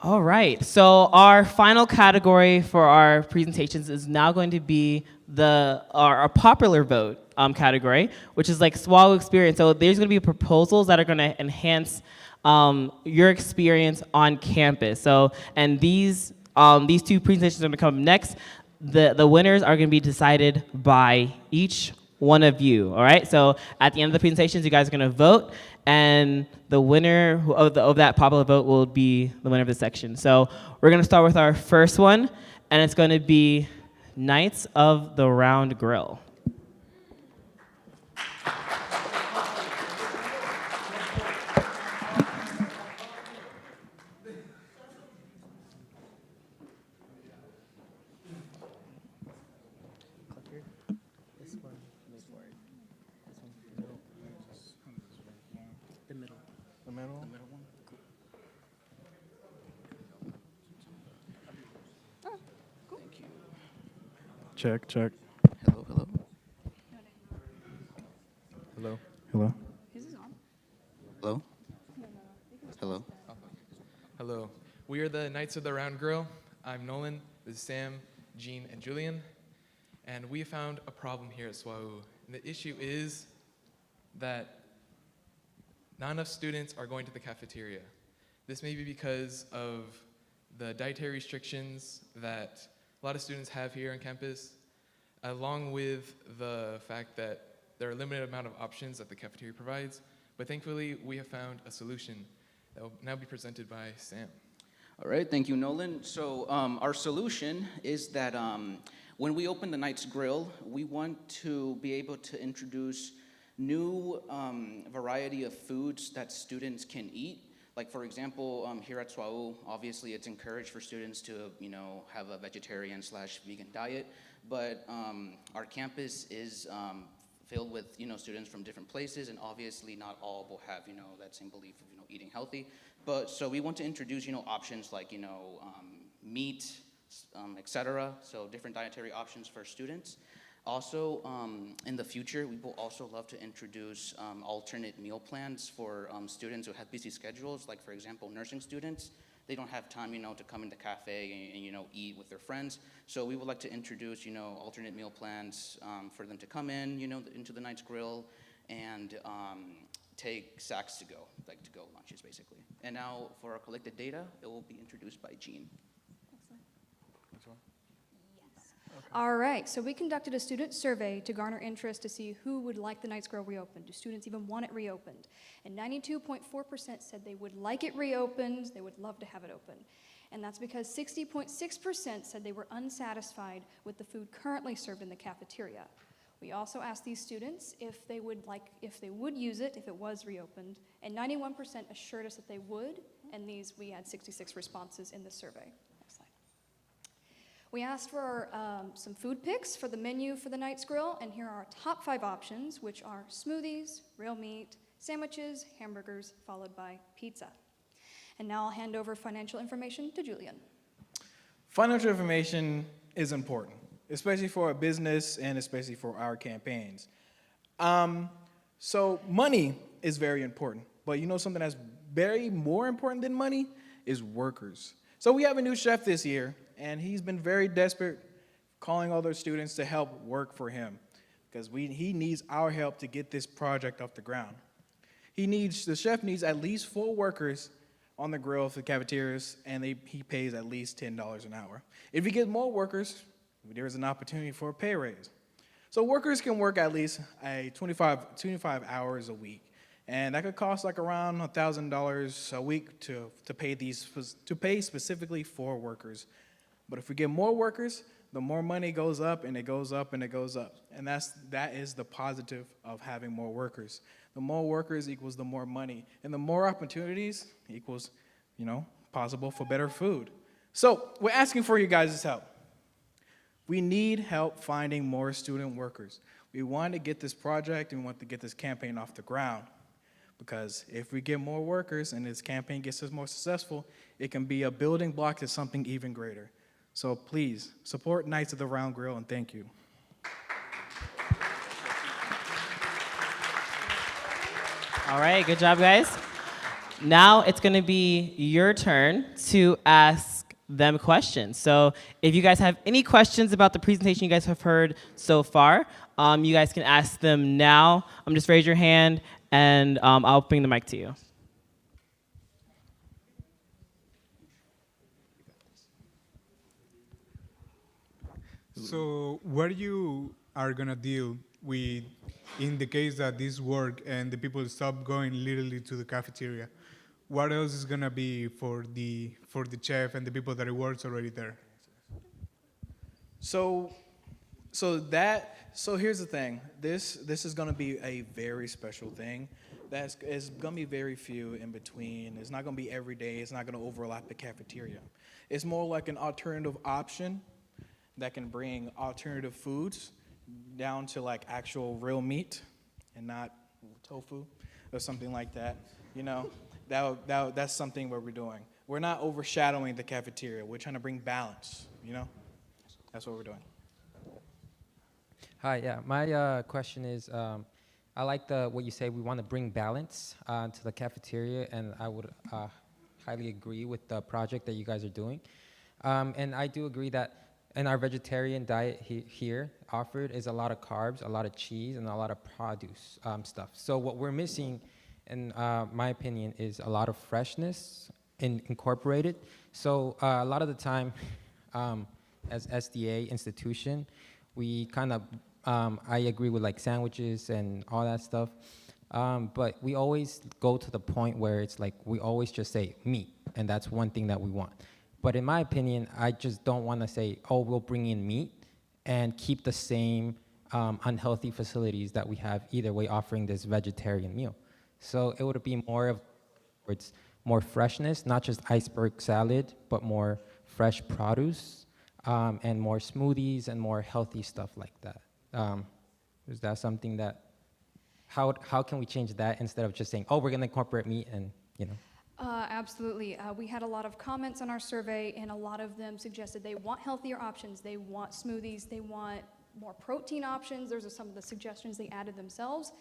All right. So our final category for our presentations is now going to be our popular vote category, which is like SWAU experience. So there's going to be proposals that are going to enhance your experience on campus. So, and these two presentations are going to come next. The winners are going to be decided by each one of you. All right. So at the end of the presentations, you guys are going to vote, and the winner of that popular vote will be the winner of the section. So we're going to start with our first one, and it's going to be Knights of the Round Grill. Check. Hello. Hello. We are the Knights of the Round Grill. I'm Nolan. This is Sam, Jean, and Julian. And we found a problem here at SWAU. And the issue is that not enough students are going to the cafeteria. This may be because of the dietary restrictions that a lot of students have here on campus, along with the fact that there are a limited amount of options that the cafeteria provides. But thankfully, we have found a solution that will now be presented by Sam. All right, thank you, Nolan. So our solution is that when we open the Knights Grill, we want to be able to introduce new variety of foods that students can eat. Like, for example, here at SWAU, obviously it's encouraged for students to, have a vegetarian/vegan diet, but our campus is filled with, students from different places, and obviously not all will have, that same belief of, eating healthy. But so we want to introduce, options like, meat, etc. So different dietary options for students. Also, in the future, we will also love to introduce alternate meal plans for students who have busy schedules. Like, for example, nursing students, they don't have time, to come in the cafe and eat with their friends. So we would like to introduce, alternate meal plans for them to come in, into the Knights Grill and take sacks to go, like to-go lunches, basically. And now for our collected data, it will be introduced by Jean. All right, so we conducted a student survey to garner interest to see who would like the Knights Grill reopened. Do students even want it reopened? And 92.4% said they would like it reopened, they would love to have it open. And that's because 60.6% said they were unsatisfied with the food currently served in the cafeteria. We also asked these students if they would use it if it was reopened, and 91% assured us that they would, and we had 66 responses in the survey. We asked for some food picks for the menu for the Knights Grill, and here are our top 5 options, which are smoothies, real meat, sandwiches, hamburgers, followed by pizza. And now I'll hand over financial information to Julian. Financial information is important, especially for a business and especially for our campaigns. So money is very important, but you know something that's very more important than money is workers. So we have a new chef this year, and he's been very desperate, calling other students to help work for him, because he needs our help to get this project off the ground. The chef needs at least 4 workers on the grill for the cafeterias, and he pays at least $10 an hour. If he gets more workers, there's an opportunity for a pay raise. So workers can work at least 25 hours a week, and that could cost like around $1,000 a week to pay specifically for workers. But if we get more workers, the more money goes up, and it goes up, and it goes up. And that is the positive of having more workers. The more workers equals the more money, and the more opportunities equals, possible for better food. So we're asking for you guys' help. We need help finding more student workers. We want to get this project and we want to get this campaign off the ground, because if we get more workers and this campaign gets us more successful, it can be a building block to something even greater. So please, support Knights of the Round Grill, and thank you. All right, good job, guys. Now it's going to be your turn to ask them questions. So if you guys have any questions about the presentation you guys have heard so far, you guys can ask them now. Just raise your hand, and I'll bring the mic to you. So what you are going to deal with in the case that this work and the people stop going literally to the cafeteria? What else is going to be for the chef and the people that works already there? So here's the thing. This is going to be a very special thing. It's going to be very few in between. It's not going to be every day. It's not going to overlap the cafeteria. It's more like an alternative option that can bring alternative foods down to like actual real meat and not tofu or something like that. That's something what we're doing. We're not overshadowing the cafeteria. We're trying to bring balance, That's what we're doing. Hi, yeah. My question is, I like what you say. We want to bring balance to the cafeteria, and I would highly agree with the project that you guys are doing. And I do agree that in our vegetarian diet here offered is a lot of carbs, a lot of cheese, and a lot of produce stuff. So what we're missing, in my opinion, is a lot of freshness incorporated. So a lot of the time, as SDA institution, we kind of, I agree with like sandwiches and all that stuff, but we always go to the point where it's like we always just say meat, and that's one thing that we want. But in my opinion, I just don't want to say, oh, we'll bring in meat and keep the same unhealthy facilities that we have either way offering this vegetarian meal. So it would be more of, it's more freshness, not just iceberg salad, but more fresh produce and more smoothies and more healthy stuff like that. Is that something that, how can we change that instead of just saying, oh, we're going to incorporate meat and, Absolutely. We had a lot of comments on our survey, and a lot of them suggested they want healthier options. They want smoothies. They want more protein options. Those are some of the suggestions they added themselves.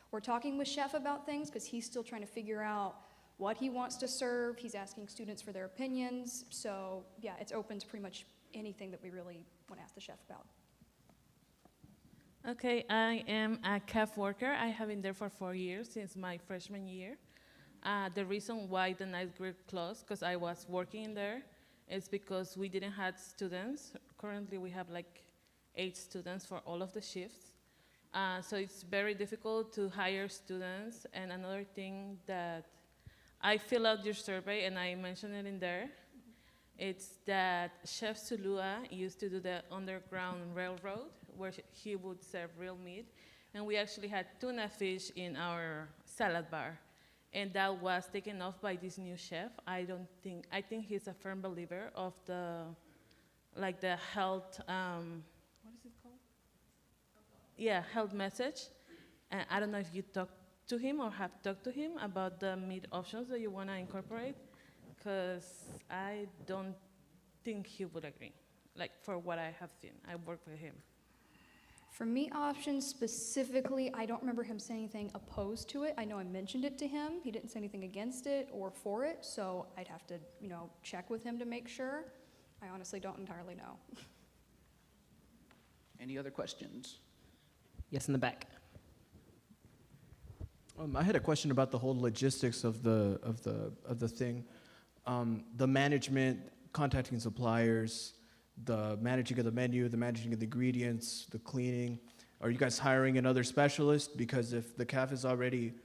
We're talking with Chef about things because he's still trying to figure out what he wants to serve. He's asking students for their opinions. So, yeah, it's open to pretty much anything that we really want to ask the chef about. Okay, I am a CAF worker. I have been there for 4 years, since my freshman year. The reason why the night grill closed, because I was working in there, is because we didn't have students. Currently, we have like 8 students for all of the shifts. So it's very difficult to hire students. And another thing that I fill out your survey, and I mentioned it in there, it's that Chef Sulua used to do the underground railroad, where he would serve real meat. And we actually had tuna fish in our salad bar. And that was taken off by this new chef. I think he's a firm believer of the health, what is it called? Yeah, health message. And I don't know if you talked to him or have talked to him about the meat options that you want to incorporate, because I don't think he would agree, like for what I have seen. I work with him. For meat options specifically, I don't remember him saying anything opposed to it. I know I mentioned it to him. He didn't say anything against it or for it, so I'd have to, check with him to make sure. I honestly don't entirely know. Any other questions? Yes, in the back. I had a question about the whole logistics of the thing, the management, contacting suppliers, the managing of the menu, the managing of the ingredients, the cleaning. Are you guys hiring another specialist? Because if the CAF is already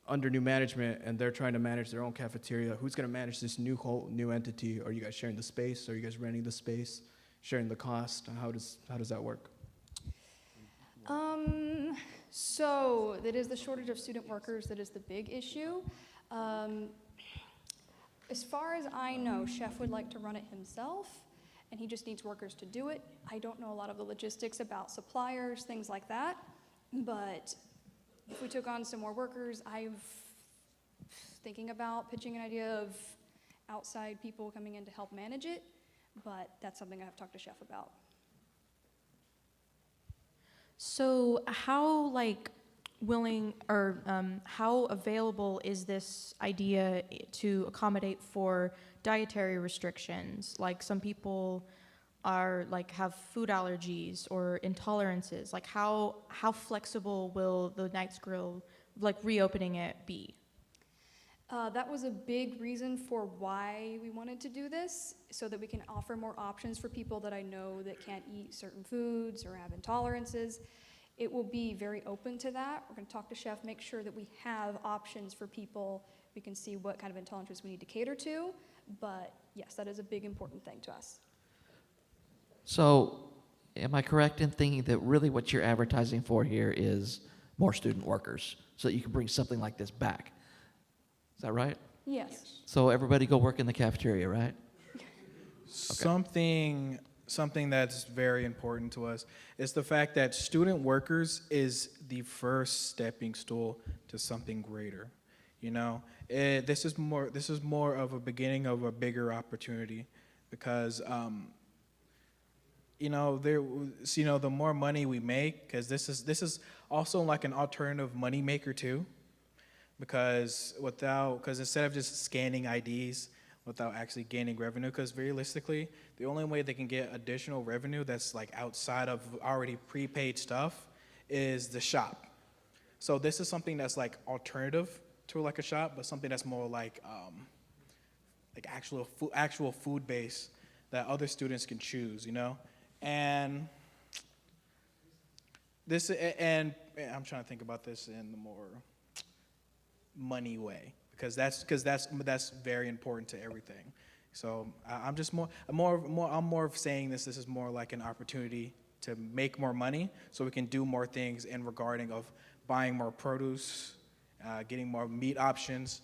under new management and they're trying to manage their own cafeteria, who's going to manage this whole new entity? Are you guys sharing the space? Are you guys renting the space, sharing the cost? How does that work? So that is the shortage of student workers that is the big issue. As far as I know, Chef would like to run it himself, and he just needs workers to do it. I don't know a lot of the logistics about suppliers, things like that, but if we took on some more workers, I'm thinking about pitching an idea of outside people coming in to help manage it, but that's something I have to talk to Chef about. So how willing or how available is this idea to accommodate for dietary restrictions? Like some people are have food allergies or intolerances. Like how flexible will the Knight's Grill reopening it be? That was a big reason for why we wanted to do this, so that we can offer more options for people that I know that can't eat certain foods or have intolerances. It will be very open to that. We're going to talk to Chef, make sure that we have options for people. We can see what kind of intolerances we need to cater to. But yes, that is a big important thing to us. So am I correct in thinking that really what you're advertising for here is more student workers so that you can bring something like this back? Is that right? Yes. So everybody go work in the cafeteria, right? Something that's very important to us is the fact that student workers is the first stepping stool to something greater. This is more of a beginning of a bigger opportunity, because the more money we make, because this is also like an alternative money maker too, because instead of just scanning IDs without actually gaining revenue, because realistically, the only way they can get additional revenue that's outside of already prepaid stuff is the shop. So this is something that's alternative to a shop, but something that's more actual food base that other students can choose, And I'm trying to think about this in the more money way, because that's very important to everything. So I'm more of saying this is more like an opportunity to make more money so we can do more things in regarding of buying more produce, getting more meat options,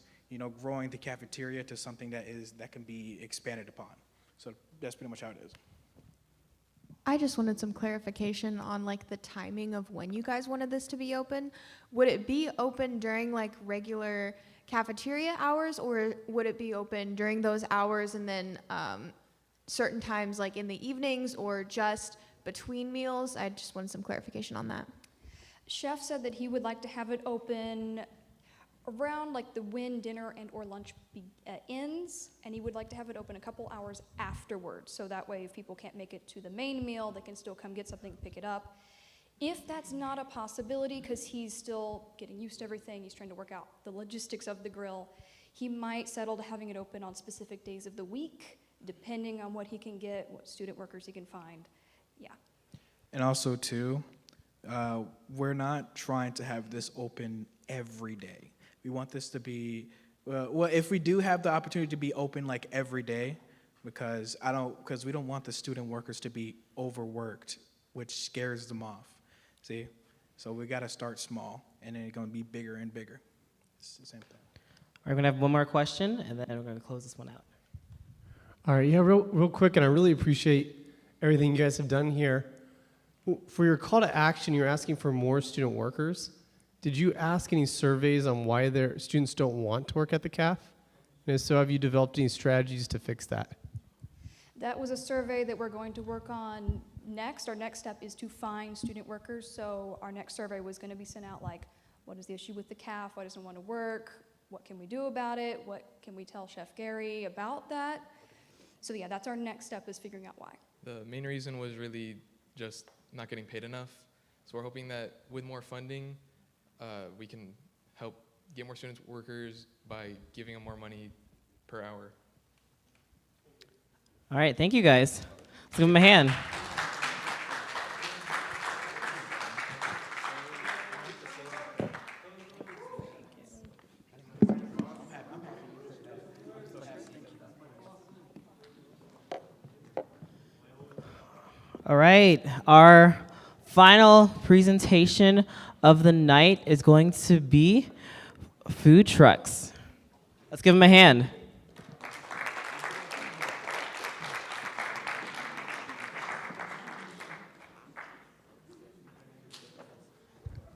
growing the cafeteria to something that can be expanded upon. So that's pretty much how it is. I just wanted some clarification on the timing of when you guys wanted this to be open. Would it be open during regular cafeteria hours, or would it be open during those hours and then certain times in the evenings, or just between meals? I just wanted some clarification on that. Chef said that he would like to have it open around when dinner and or lunch ends, and he would like to have it open a couple hours afterwards, so that way if people can't make it to the main meal, they can still come get something and pick it up. If that's not a possibility, because he's still getting used to everything, he's trying to work out the logistics of the grill, he might settle to having it open on specific days of the week, depending on what he can get, what student workers he can find. Yeah. And also too, we're not trying to have this open every day. We want this to be, if we do have the opportunity to be open every day, because we don't want the student workers to be overworked, which scares them off. See? So we got to start small, and then it's going to be bigger and bigger. It's the same thing. We're going to have one more question, and then we're going to close this one out. All right, yeah, real quick, and I really appreciate everything you guys have done here. For your call to action, you're asking for more student workers. Did you ask any surveys on why their students don't want to work at the CAF? And if so, have you developed any strategies to fix that? That was a survey that we're going to work on Our next step is to find student workers. So our next survey was going to be sent out like, what is the issue with the CAF? Why doesn't it want to work? What can we do about it? What can we tell Chef Gary about that? So yeah, that's our next step, is figuring out why. The main reason was really just not getting paid enough. So we're hoping that with more funding, we can help get more student workers by giving them more money per hour. All right, thank you guys. Let's give them a hand. All right, our final presentation of the night is going to be food trucks. Let's give them a hand.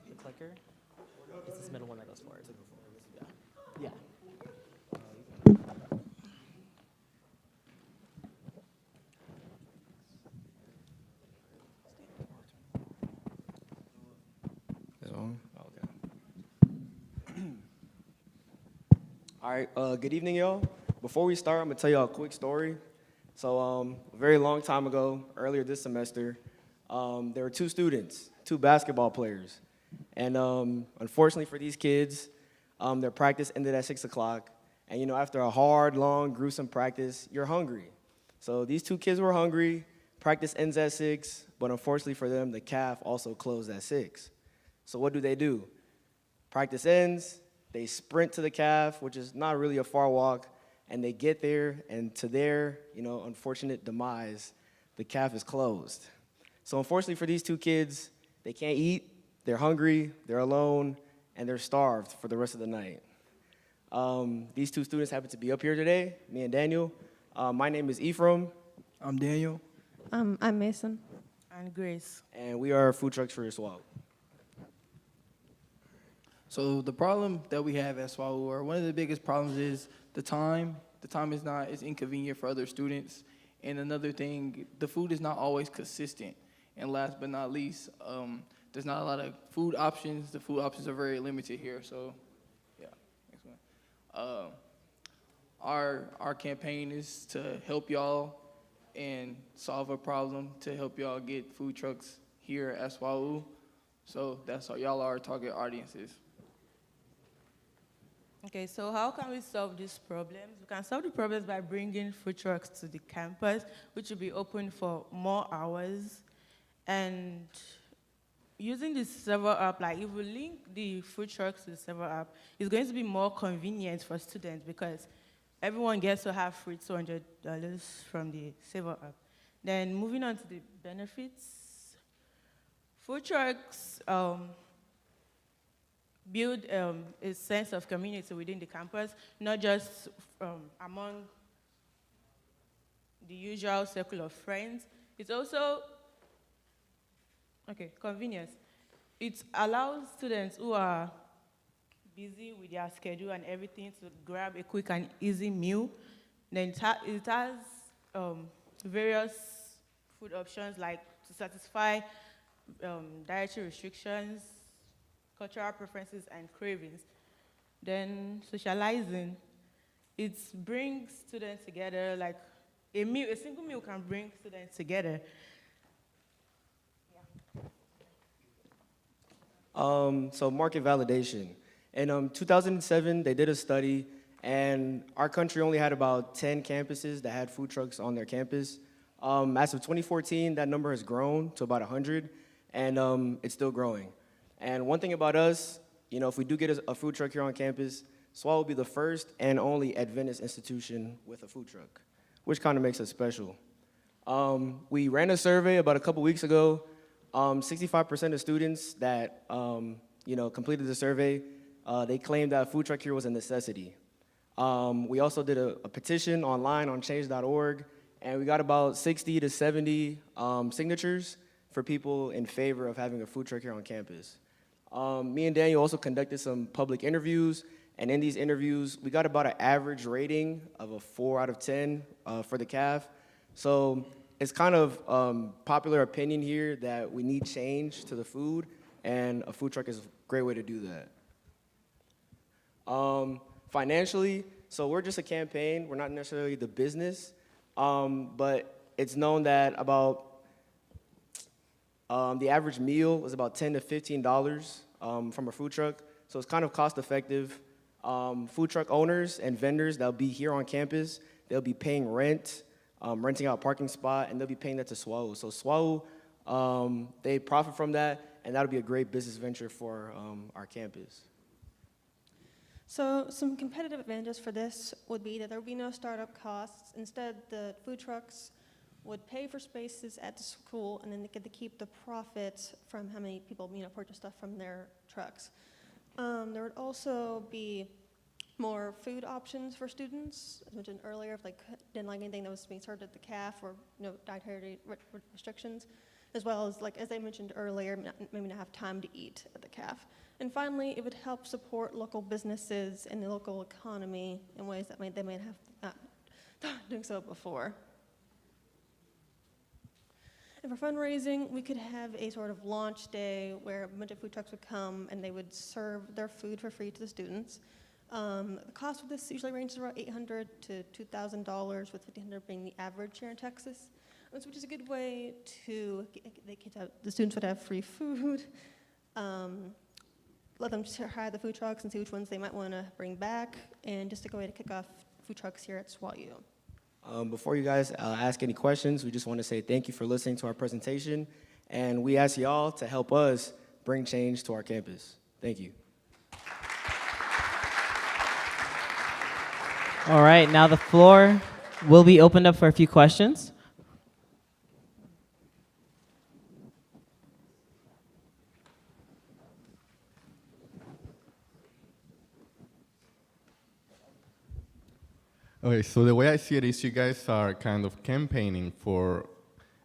The clicker, it's this middle one that goes forward. Yeah. All right, good evening, y'all. Before we start, I'm gonna tell y'all a quick story. So a very long time ago, earlier this semester, there were two students, two basketball players. And unfortunately for these kids, their practice ended at 6 o'clock. And you know, after a hard, long, gruesome practice, you're hungry. So these two kids were hungry, practice ends at 6, but unfortunately for them, the CAF also closed at 6. So what do? Practice ends, they sprint to the CAF, which is not really a far walk, and they get there, and to their, unfortunate demise, the CAF is closed. So unfortunately for these two kids, they can't eat, they're hungry, they're alone, and they're starved for the rest of the night. These two students happen to be up here today, me and Daniel. My name is Ephraim. I'm Daniel. I'm Mason. And Grace. And we are food trucks for SWAU. So the problem that we have at SWAU, or one of the biggest problems, is the time. The time is inconvenient for other students. And another thing, the food is not always consistent. And last but not least, there's not a lot of food options. The food options are very limited here. So, yeah. Next one. Our campaign is to help y'all and solve a problem, to help y'all get food trucks here at SWAU. So that's how y'all are our target audiences. Okay, so how can we solve these problems? We can solve the problems by bringing food trucks to the campus, which will be open for more hours. And using the server app, like if we link the food trucks to the server app, it's going to be more convenient for students because everyone gets to have free $200 from the server app. Then moving on to the benefits, food trucks build a sense of community within the campus, not just among the usual circle of friends. It's also, convenience. It allows students who are busy with their schedule and everything to grab a quick and easy meal. Then it has various food options, like to satisfy dietary restrictions, cultural preferences, and cravings. Then socializing, it brings students together, like a single meal can bring students together. So market validation. In 2007, they did a study, and our country only had about 10 campuses that had food trucks on their campus. As of 2014, that number has grown to about 100, and it's still growing. And one thing about us, if we do get a food truck here on campus, SWAU will be the first and only Adventist institution with a food truck, which kind of makes us special. We ran a survey about a couple weeks ago. 65% of students that completed the survey, they claimed that a food truck here was a necessity. We also did a petition online on change.org, and we got about 60 to 70 signatures for people in favor of having a food truck here on campus. Me and Daniel also conducted some public interviews, and in these interviews, we got about an average rating of a 4 out of 10 for the CAF. So it's kind of popular opinion here that we need change to the food, and a food truck is a great way to do that. Financially, so we're just a campaign. We're not necessarily the business, but it's known that about the average meal is about $10 to $15 from a food truck, so it's kind of cost effective. Food truck owners and vendors that'll be here on campus, they'll be paying rent, renting out a parking spot, and they'll be paying that to SWAU. So SWAU, they profit from that, and that'll be a great business venture for our campus. So some competitive advantages for this would be that there would be no startup costs. Instead, the food trucks would pay for spaces at the school, and then they get to keep the profits from how many people purchase stuff from their trucks. There would also be more food options for students, as mentioned earlier, if they didn't like anything that was being served at the CAF or dietary restrictions, as well as, like as I mentioned earlier, maybe not have time to eat at the CAF. And finally, it would help support local businesses and the local economy in ways that they may have not doing so before. And for fundraising, we could have a sort of launch day where a bunch of food trucks would come and they would serve their food for free to the students. The cost of this usually ranges around $800 to $2,000, with $1,500 being the average here in Texas, which is a good way to the students would have free food. Let them try the food trucks and see which ones they might want to bring back, and just a good way to kick off food trucks here at SWAU. Before you guys ask any questions, we just want to say thank you for listening to our presentation, and we ask y'all to help us bring change to our campus. Thank you. All right, now the floor will be opened up for a few questions. Okay, so the way I see it is you guys are kind of campaigning for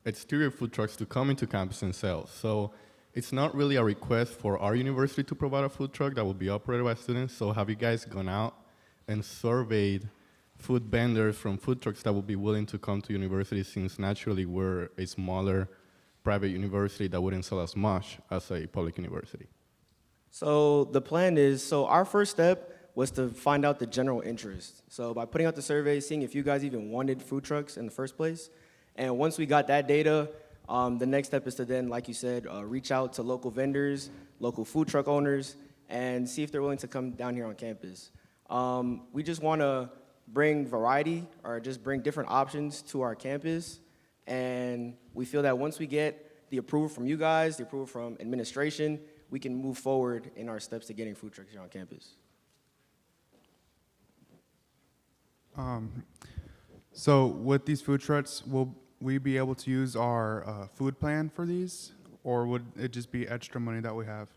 exterior food trucks to come into campus and sell. So it's not really a request for our university to provide a food truck that will be operated by students. So have you guys gone out and surveyed food vendors from food trucks that will be willing to come to university, since naturally we're a smaller private university that wouldn't sell as much as a public university? So the plan is, so our first step was to find out the general interest. So by putting out the survey, seeing if you guys even wanted food trucks in the first place. And once we got that data, the next step is to then, like you said, reach out to local vendors, local food truck owners, and see if they're willing to come down here on campus. We just want to bring variety, or just bring different options to our campus. And we feel that once we get the approval from you guys, the approval from administration, we can move forward in our steps to getting food trucks here on campus. So with these food trucks, will we be able to use our food plan for these, or would it just be extra money that we have?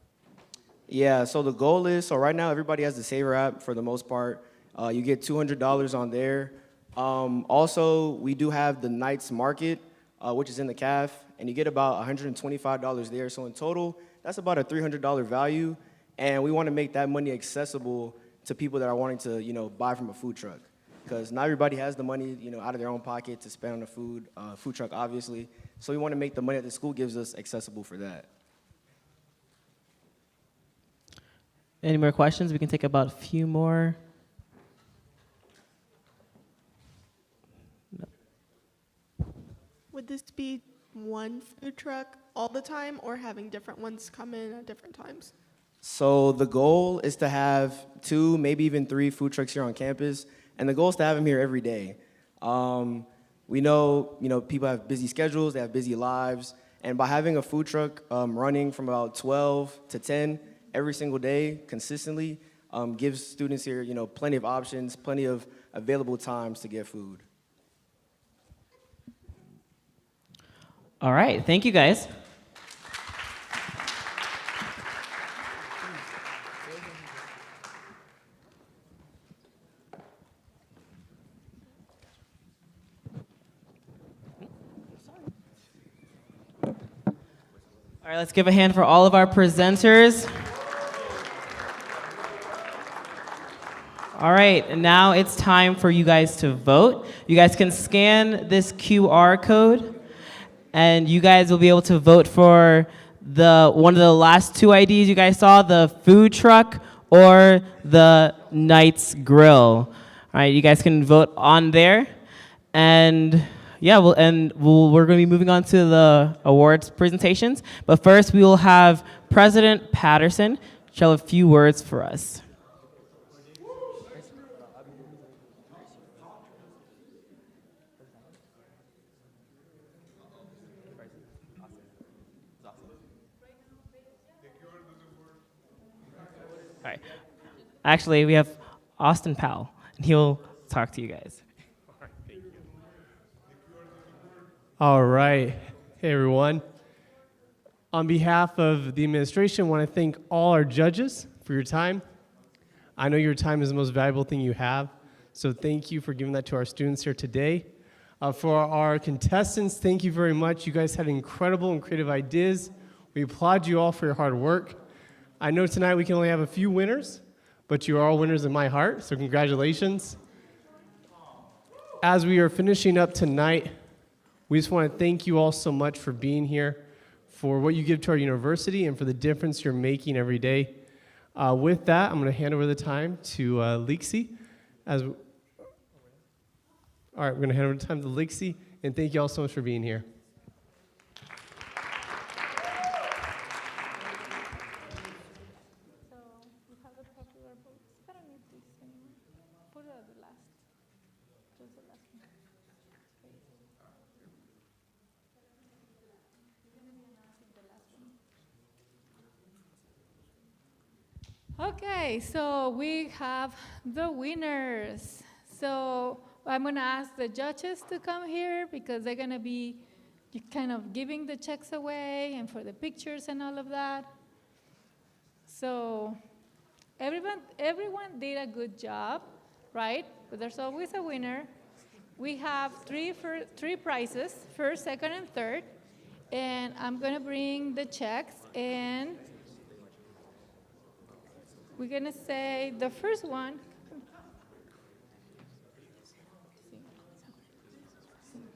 Yeah, so the goal is, so right now everybody has the Saver app for the most part. You get $200 on there. Also, we do have the Knights Market, which is in the CAF, and you get about $125 there. So in total, that's about a $300 value, and we want to make that money accessible to people that are wanting to, buy from a food truck. Because not everybody has the money, out of their own pocket to spend on a food truck, obviously. So we want to make the money that the school gives us accessible for that. Any more questions? We can take about a few more. No. Would this be one food truck all the time, or having different ones come in at different times? So the goal is to have 2, maybe even 3 food trucks here on campus. And the goal is to have them here every day. We know, people have busy schedules, they have busy lives, and by having a food truck running from about 12 to 10 every single day consistently gives students here, plenty of options, plenty of available times to get food. All right, thank you guys. All right, let's give a hand for all of our presenters. All right, and now it's time for you guys to vote. You guys can scan this QR code and you guys will be able to vote for one of the last two IDs you guys saw, the food truck or the Knight's Grill. All right, you guys can vote on there. And yeah, we're going to be moving on to the awards presentations. But first, we will have President Patterson share a few words for us. All right. Actually, we have Austin Powell, and he'll talk to you guys. All right. Hey, everyone. On behalf of the administration, I want to thank all our judges for your time. I know your time is the most valuable thing you have, so thank you for giving that to our students here today. For our contestants, thank you very much. You guys had incredible and creative ideas. We applaud you all for your hard work. I know tonight we can only have a few winners, but you are all winners in my heart, so congratulations. As we are finishing up tonight, we just want to thank you all so much for being here, for what you give to our university, and for the difference you're making every day. With that, I'm going to hand over the time to Lixie. All right, we're going to hand over the time to Lixie, and thank you all so much for being here. Okay, so we have the winners. So I'm going to ask the judges to come here because they're going to be kind of giving the checks away and for the pictures and all of that. So everyone did a good job, right? But there's always a winner. We have three prizes, first, second, and third. And I'm going to bring the checks, and we're going to say the first one.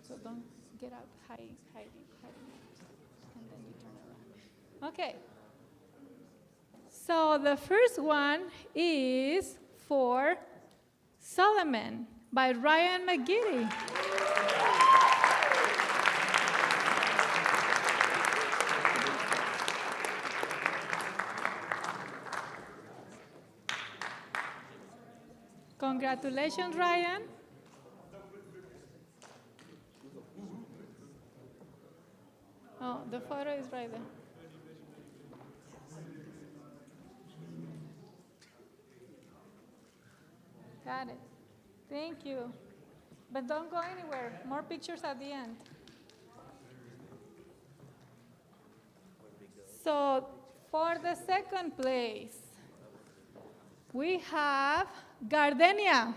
So don't get out, hide, and then you turn around. Okay. So the first one is for Solomon by Ryan McGiddy. Congratulations, Ryan. Oh, the photo is right there. Got it. Thank you. But don't go anywhere. More pictures at the end. So for the second place, we have Gardenia.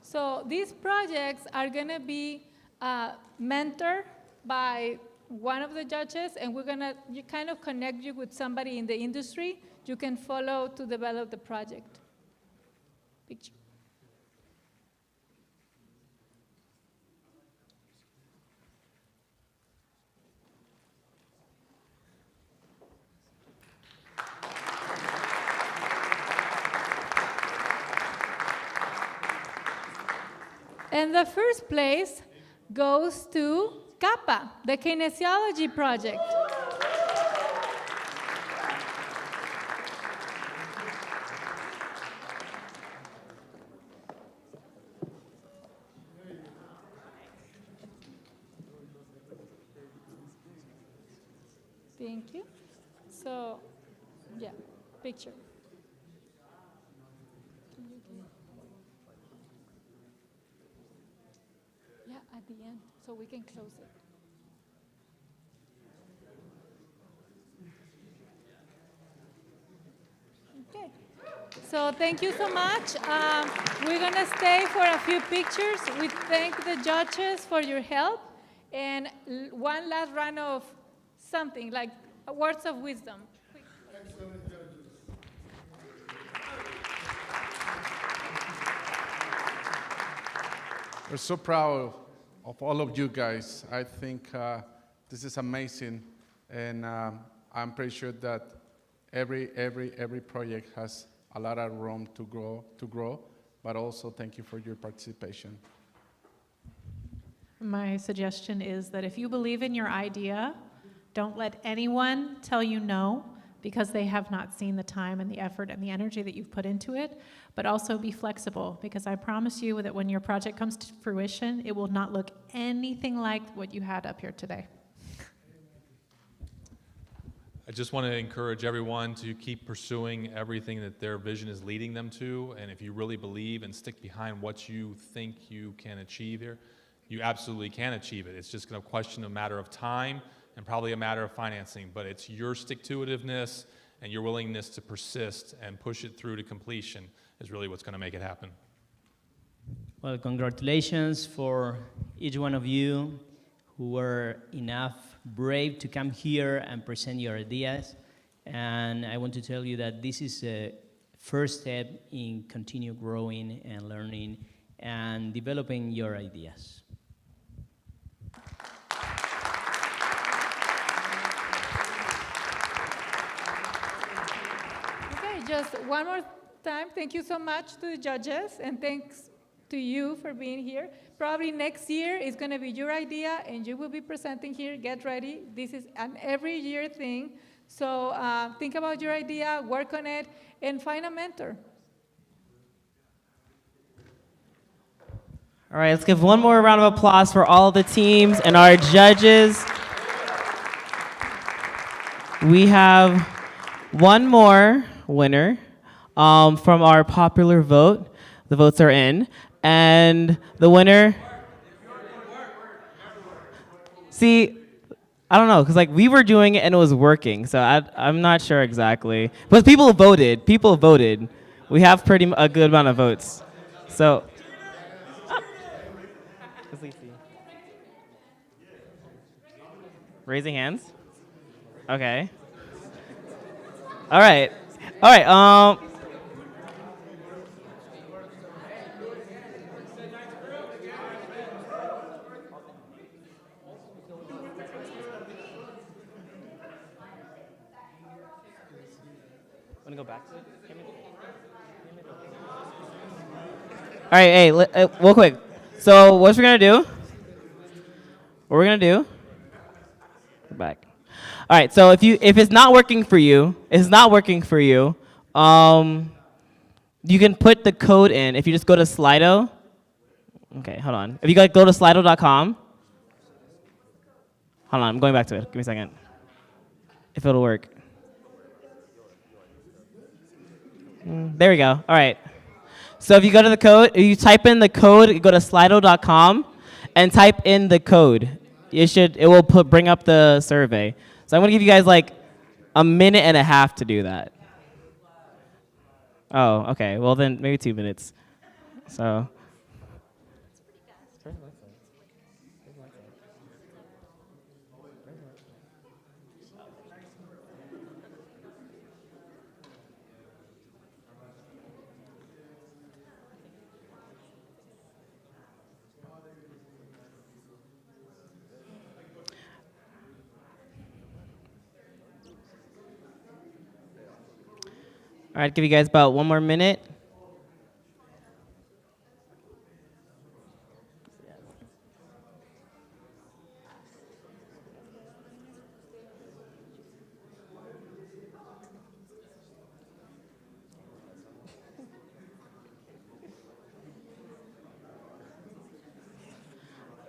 So these projects are going to be mentored by one of the judges, and we're going to kind of connect you with somebody in the industry you can follow to develop the project. Picture. And the first place goes to Kappa, the kinesiology project. Thank you. So, yeah, picture. Yeah, at the end, so we can close it. Okay. So thank you so much. We're going to stay for a few pictures. We thank the judges for your help. And one last round of something, like words of wisdom. Quick. We're so proud of all of you guys. I think this is amazing, and I'm pretty sure that every project has a lot of room to grow. But also, thank you for your participation. My suggestion is that if you believe in your idea, don't let anyone tell you no, because they have not seen the time and the effort and the energy that you've put into it, but also be flexible, because I promise you that when your project comes to fruition, it will not look anything like what you had up here today. I just want to encourage everyone to keep pursuing everything that their vision is leading them to, and if you really believe and stick behind what you think you can achieve here, you absolutely can achieve it. It's just going to question a matter of time and probably a matter of financing, but it's your stick-to-itiveness and your willingness to persist and push it through to completion is really what's going to make it happen. Well, congratulations for each one of you who were enough brave to come here and present your ideas. And I want to tell you that this is a first step in continue growing and learning and developing your ideas. Okay, just one more time, thank you so much to the judges, and thanks to you for being here. Probably next year is going to be your idea, and you will be presenting here. Get ready. This is an every year thing. So think about your idea, work on it, and find a mentor. All right, let's give one more round of applause for all the teams and our judges. We have one more winner from our popular vote. The votes are in. And the winner, see, I don't know, because like we were doing it and it was working, so I'm not sure exactly. But people voted. We have a good amount of votes. So, raising hands? Okay. All right. Want to go back to it? All right, hey, real quick. So what we're gonna do? We're back. All right. So if it's not working for you, you can put the code in. If you just go to Slido. Okay, hold on. If you go to slido.com. Hold on, I'm going back to it. Give me a second. If it'll work. There we go. All right. So if you go to the code, if you type in the code, you go to slido.com and type in the code. It will bring up the survey. So I'm gonna give you guys like a minute and a half to do that. Oh, okay. Well then maybe 2 minutes. So. All right, give you guys about 1 more minute.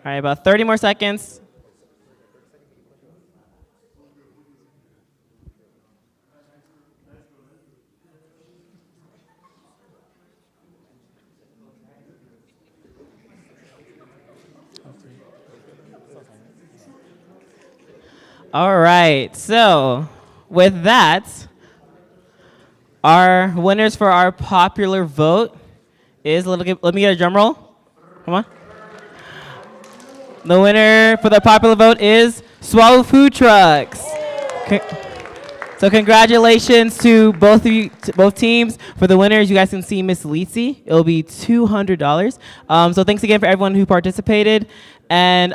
All right, about 30 more seconds. All right, so with that, our winners for our popular vote is, let me get a drum roll. Come on. The winner for the popular vote is SWAU Food Trucks. So congratulations to both of you, to both teams. For the winners, you guys can see Miss Lisi. It'll be $200. So thanks again for everyone who participated. And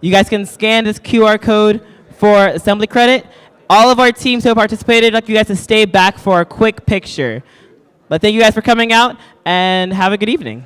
you guys can scan this QR code for assembly credit. All of our teams who have participated, I'd like you guys to stay back for a quick picture. But thank you guys for coming out, and have a good evening.